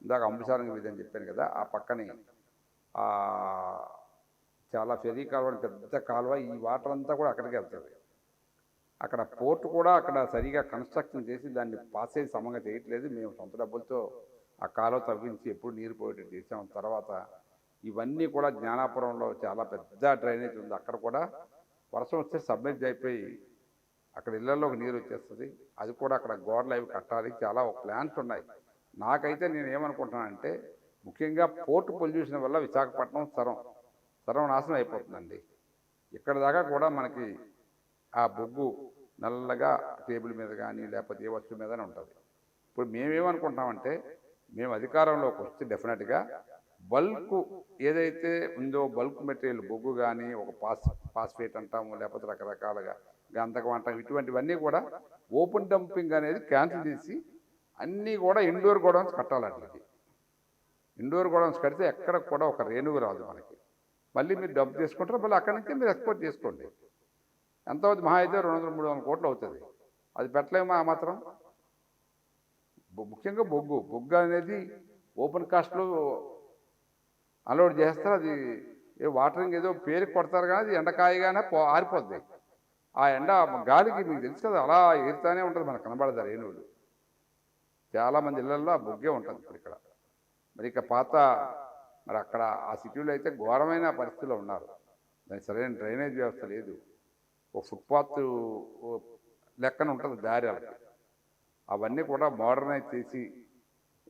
ఇందాక అంబుసారంగ వీధి అని చెప్పాను కదా, ఆ పక్కనే చాలా ఫెర్రీ కాలువ, పెద్ద కాలువ. ఈ వాటర్ అంతా కూడా అక్కడికి వెళ్తుంది. అక్కడ పోర్టు కూడా అక్కడ సరిగా కన్స్ట్రక్షన్ చేసి దాన్ని పాస్ అయ్యి సమంగా చేయట్లేదు. మేము సొంత డబ్బులతో ఆ కాలువ తవ్వించి ఎప్పుడు నీరు పోయేటట్టు చేసాం. తర్వాత ఇవన్నీ కూడా జ్ఞానాపురంలో చాలా పెద్ద డ్రైనేజ్ ఉంది, అక్కడ కూడా వర్షం వస్తే సబ్మెర్జ్ అయిపోయి అక్కడ ఇళ్లలోకి నీరు వచ్చేస్తుంది. అది కూడా అక్కడ గోడలు అవి కట్టాలి, చాలా ప్లాన్స్ ఉన్నాయి. నాకైతే నేను ఏమనుకుంటున్నానంటే, ముఖ్యంగా పోర్టు పొల్యూషన్ వల్ల విశాఖపట్నం సర్వనాశనం అయిపోతుందండి. ఇక్కడ దాకా కూడా మనకి ఆ బొగ్గు నల్లగా టేబుల్ మీద కానీ లేకపోతే ఏ వస్తువు మీదనే ఉంటుంది. ఇప్పుడు మేమేమనుకుంటున్నామంటే, మేము అధికారంలోకి వస్తే డెఫినెట్గా బల్క్ ఏదైతే ఉందో బల్క్ మెటీరియల్ బొగ్గు కానీ, ఒక ఫాస్ఫేట్ అంటాము, లేకపోతే రకరకాలుగా గంధకం అంటాం, ఇటువంటివన్నీ కూడా ఓపెన్ డంపింగ్ అనేది క్యాన్సిల్ చేసి అన్నీ కూడా ఇండోర్ గోడౌన్స్ కట్టాలండి. ఇండోర్ గోడౌన్స్ కడితే ఎక్కడ కూడా ఒక రేణువు రాదు మనకి. మళ్ళీ మీరు డబ్బు తీసుకుంటారు, మళ్ళీ అక్కడి నుంచి మీరు ఎక్స్పోర్ట్ చేసుకోండి. ఎంత అవుతుంది? మహా అయితే 200-300 కోట్లు అవుతుంది. అది పెట్టలేమా ఆ మాత్రం? ముఖ్యంగా బొగ్గు అనేది ఓపెన్ కాస్ట్లో అన్లోడ్ చేస్తారు. అది వాటరింగ్ ఏదో పేరు కొడతారు కానీ అది ఎండకాయగానే ఆరిపోద్ది. ఆ ఎండ గాలికి మీకు తెలుసు కదా, అలా ఎగురుతానే ఉంటుంది, మనకు కనబడదు రేణువులు. చాలామంది ఇళ్లలో ఆ బొగ్గే ఉంటుంది ఇప్పుడు ఇక్కడ. మరి ఇక మరి అక్కడ ఆ సిటీలో అయితే ఘోరమైన పరిస్థితుల్లో ఉన్నారు. దానికి సరైన డ్రైనేజ్ వ్యవస్థ లేదు. ఒక ఫుట్పాత్ లెక్కన ఉంటుంది దారి. అవన్నీ కూడా మోడర్నైజ్ చేసి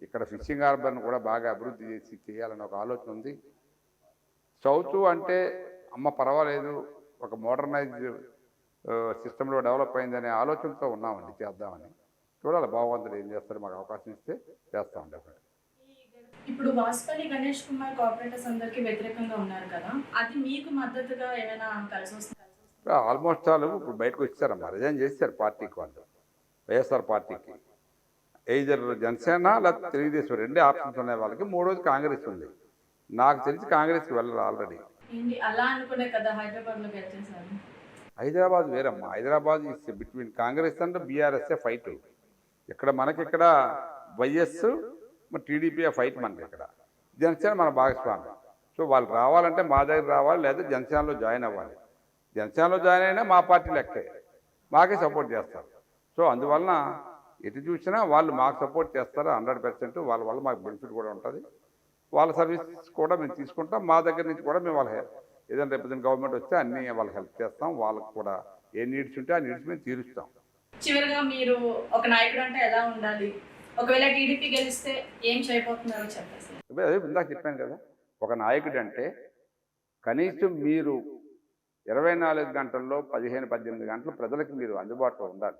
ఇక్కడ ఫిషింగ్ హార్బర్ను కూడా బాగా అభివృద్ధి చేసి చేయాలని ఒక ఆలోచన ఉంది. సౌత్ అంటే అమ్మ పర్వాలేదు, ఒక మోడర్నైజ్ సిస్టంలో డెవలప్ అయిందనే ఆలోచనతో ఉన్నామండి, చేద్దామని. చూడాలి భగవంతుడు ఏం చేస్తారో, మాకు అవకాశం ఇస్తే చేస్తాం డెఫినెట్. ఇప్పుడు వాసుపల్లి గణేష్ కుమార్ కోఆపరేటర్స్ అందరికీ వ్యతిరేకంగా ఉన్నారు కదా, అది మీకు మద్దతుగా ఏమైనా కలిసి వస్తుంది? ఆల్మోస్ట్ వాళ్ళు ఇప్పుడు బయటకు వచ్చారమ్మా, రిజైన్ చేశారు పార్టీకి, వాళ్ళు వైఎస్ఆర్ పార్టీకి. ఎయిదర్ జనసేన లేదా తెలుగుదేశం రెండే ఆప్షన్స్ ఉన్నాయి వాళ్ళకి. మూడోది కాంగ్రెస్ ఉంది. నాకు తెలిసి కాంగ్రెస్కి వెళ్ళరు ఆల్రెడీ. ఏంటి అలా అనుకునే కదా హైదరాబాద్లో గెలిచేసారు? హైదరాబాద్ వేరమ్మా. Hyderabad is between Congress and బీఆర్ఎస్ఏ ఫైట్. ఇక్కడ మనకిక్కడ వైఎస్ టీడీపీ ఫైట్ మనకి. ఇక్కడ జనసేన మన భాగస్వామి. సో వాళ్ళు రావాలంటే మా దగ్గర రావాలి, లేదా జనసేనలో జాయిన్ అవ్వాలి. జనసేనలో జాయిన్ అయినా మా పార్టీ లెక్కే, మాకే సపోర్ట్ చేస్తారు. సో అందువలన ఎటు చూసినా వాళ్ళు మాకు సపోర్ట్ చేస్తారు 100%. వాళ్ళ వల్ల మాకు బెనిఫిట్ కూడా ఉంటుంది. వాళ్ళ సర్వీస్ కూడా మేము తీసుకుంటాం. మా దగ్గర నుంచి కూడా మేము వాళ్ళ ఏదైనా రేపు గవర్నమెంట్ వస్తే అన్నీ వాళ్ళకి హెల్ప్ చేస్తాం. వాళ్ళకి కూడా ఏ నీడ్స్ ఉంటే ఆ నీడ్స్ మేము తీరుస్తాం. చివరిగా మీరు ఒక నాయకుడు అంటే ఎలా ఉండాలి, ఒకవేళ టీడీపీ గెలిస్తే ఏం చేయబోతున్నారో చెప్పేసి. అదే ఇందాక చెప్పాను కదా, ఒక నాయకుడు అంటే కనీసం మీరు 24 గంటల్లో 15-18 గంటలు ప్రజలకు మీరు అందుబాటులో ఉండాలి.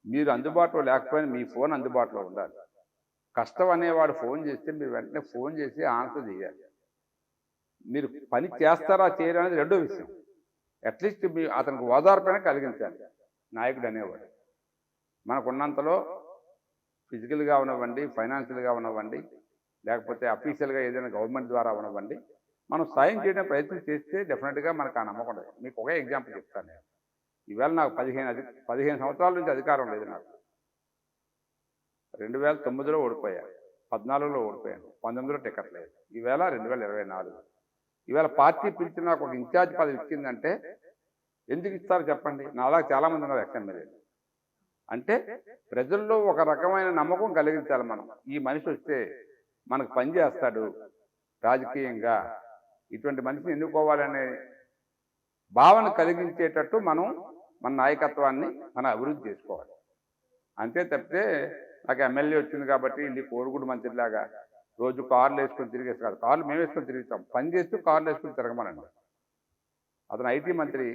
మీరు అందుబాటులో లేకపోయినా మీ ఫోన్ అందుబాటులో ఉండాలి. కష్టం అనేవాడు ఫోన్ చేస్తే మీరు వెంటనే ఫోన్ చేసి ఆన్సర్ చేయాలి. మీరు పని చేస్తారా చేయరా అనేది రెండో విషయం. అట్లీస్ట్ మీ అతనికి ఓదార్పైన కలిగించాలి నాయకుడు అనేవాడు. మనకున్నంతలో ఫిజికల్గా ఉన్నవ్వండి, ఫైనాన్షియల్గా ఉన్నవ్వండి, లేకపోతే అఫీషియల్గా ఏదైనా గవర్నమెంట్ ద్వారా ఉన్నవ్వండి, మనం సాయం చేయడం ప్రయత్నం చేస్తే డెఫినెట్గా మనకు ఆ నమ్మకం ఉండదు. మీకు ఒకే ఎగ్జాంపుల్ చెప్తాను నేను. ఈవేళ నాకు 15 సంవత్సరాల నుంచి అధికారం లేదు. నాకు 2009లో ఓడిపోయాను, 14లో ఓడిపోయాను, 19లో టికెట్ లేదు. ఈవేళ 2024. ఈవేళ పార్టీ పిలిచి నాకు ఒక ఇన్ఛార్జ్ పదవి ఇచ్చిందంటే ఎందుకు ఇస్తారు చెప్పండి? నాలాగా చాలామంది ఉన్నారు ఎక్స్ఎమ్మెల్యేలు. అంటే ప్రజల్లో ఒక రకమైన నమ్మకం కలిగించాలి మనం. ఈ మనిషి వస్తే మనకు పని చేస్తాడు రాజకీయంగా, ఇటువంటి మనిషిని ఎన్నుకోవాలనే భావన కలిగించేటట్టు మనం మన నాయకత్వాన్ని మనం అభివృద్ధి చేసుకోవాలి. అంతే తప్పితే నాకు ఎమ్మెల్యే వచ్చింది కాబట్టి ఇది కోరుగుడు మంత్రిలాగా రోజు కార్లు వేసుకొని తిరిగేసి కాదు. కార్లు మేము వేసుకొని తిరుగుతాం, పని చేస్తూ కార్లు వేసుకొని తిరగమనండి. అతను ఐటీ మంత్రి.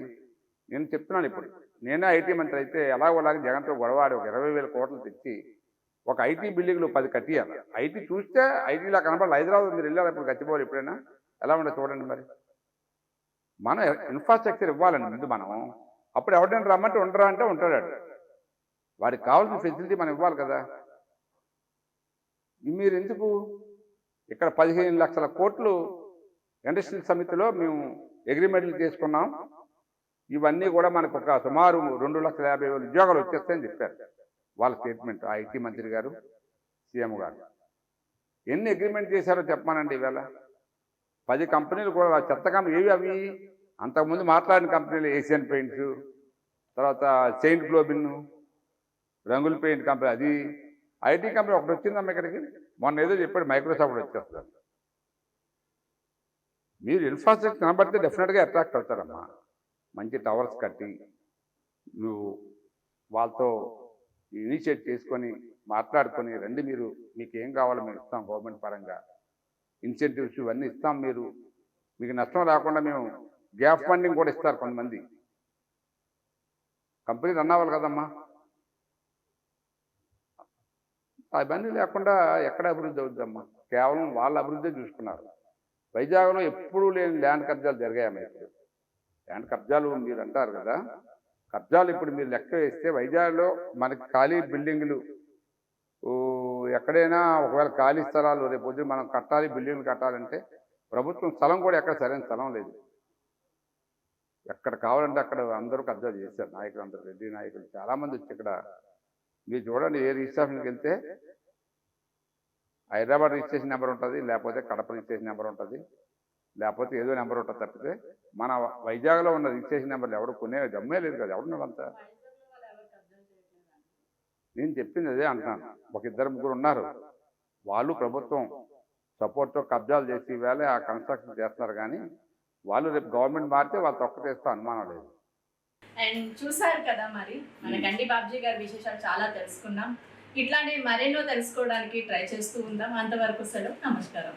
నేను చెప్తున్నాను, ఇప్పుడు నేనే ఐటీ మంత్రి అయితే ఎలాగోలాగా జగన్తో గొడవాడి ఒక 20,000 కోట్లు తెచ్చి ఒక ఐటీ బిల్డింగ్లు 10 కట్టియాలి. ఐటీ చూస్తే ఐటీలా కనపడాలి. హైదరాబాద్ మీరు వెళ్ళాలి, ఇప్పుడు గచ్చిపోవాలి ఎప్పుడైనా ఎలా ఉండదు చూడండి. మరి మనం ఇన్ఫ్రాస్ట్రక్చర్ ఇవ్వాలండి ముందు మనం. అప్పుడు ఎవరైనా రమ్మంటే ఉండరా అంటే ఉంటాడు. వాడికి కావాల్సిన ఫెసిలిటీ మనం ఇవ్వాలి కదా. మీరు ఎందుకు ఇక్కడ 15 లక్షల కోట్లు ఇండస్ట్రియల్ సమితిలో మేము అగ్రిమెంట్లు చేసుకున్నాం, ఇవన్నీ కూడా మనకు ఒక సుమారు 2,50,000 ఉద్యోగాలు వచ్చేస్తాయని చెప్పారు వాళ్ళ స్టేట్మెంట్. ఆ ఐటీ మంత్రి గారు, సీఎం గారు ఎన్ని అగ్రిమెంట్ చేశారో చెప్పమానండి. ఈవేళ 10 కంపెనీలు కూడా చెత్త కంపెనీ ఏవి అవి? అంతకుముందు మాట్లాడిన కంపెనీలు ఏషియన్ పెయింట్స్, తర్వాత సెయింట్ గ్లోబిన్ రంగుల పెయింట్ కంపెనీ, అది ఐటీ కంపెనీ ఒకటి వచ్చిందమ్మా ఇక్కడికి. మొన్న ఏదో చెప్పాడు మైక్రోసాఫ్ట్ వచ్చేస్తారు. మీరు ఇన్ఫ్రాస్ట్రక్చర్ కనబడితే డెఫినెట్గా అట్రాక్ట్ అవుతారమ్మా. మంచి టవర్స్ కట్టి నువ్వు వాళ్ళతో ఇనిషియేట్ చేసుకొని మాట్లాడుకొని రండి, మీకు ఏం కావాలో మేము ఇస్తాం, గవర్నమెంట్ పరంగా ఇన్సెంటివ్స్ ఇవన్నీ ఇస్తాం, మీకు నష్టం రాకుండా మేము గ్యాప్ ఫండింగ్ కూడా ఇస్తారు కొంతమంది. కంపెనీ రన్ అవ్వాలి కదమ్మా. అవన్నీ లేకుండా ఎక్కడ అభివృద్ధి అవుతుందమ్మా? కేవలం వాళ్ళ అభివృద్ధి చూసుకున్నారు. వైజాగ్లో ఎప్పుడూ లేని ల్యాండ్ కబ్జాలు జరిగాయమ్మా. ఇప్పుడు ల్యాండ్ కబ్జాలు మీరు అంటారు కదా, కబ్జాలు ఇప్పుడు మీరు లెక్క వేస్తే వైజాగ్లో మనకి ఖాళీ బిల్డింగులు ఎక్కడైనా ఒకవేళ ఖాళీ స్థలాలు రేపు పొద్దున మనం కట్టాలి, బిల్డింగ్లు కట్టాలంటే ప్రభుత్వం స్థలం కూడా ఎక్కడ సరైన స్థలం లేదు. ఎక్కడ కావాలంటే అక్కడ అందరూ కబ్జాలు చేశారు నాయకులు అందరూ. రెడ్డి నాయకులు చాలామంది వచ్చి ఇక్కడ మీరు చూడండి, ఏ రిజిస్ట్రేషన్కి వెళ్తే హైదరాబాద్ రిజిస్ట్రేషన్ నెంబర్ ఉంటుంది, లేకపోతే కడప రిజిస్ట్రేషన్ నెంబర్ ఉంటుంది, లేకపోతే ఏదో నెంబర్ ఉంటుంది. తప్పితే మన వైజాగ్లో ఉన్న రిజిస్ట్రేషన్ నెంబర్లు ఎవరు కొనే దమ్మే లేదు కదా. ఎవరున్నారంతా? నేను చెప్పింది అదే అంటున్నాను. ఒక 2-3 ఉన్నారు, వాళ్ళు ప్రభుత్వం సపోర్ట్తో కబ్జాలు చేసి వేళ ఆ కన్స్ట్రక్షన్ చేస్తున్నారు. కానీ వాళ్ళు రేపు గవర్నమెంట్ మారితే వాళ్ళు తొక్కటేస్తూ అనుమానం లేదు. అండ్ చూసారు కదా, మరి మన గండి బాబ్జీ గారి విశేషాలు చాలా తెలుసుకున్నాం. ఇట్లానే మరెన్నో తెలుసుకోవడానికి ట్రై చేస్తూ ఉందాం. అంతవరకు సెలవు. నమస్కారం.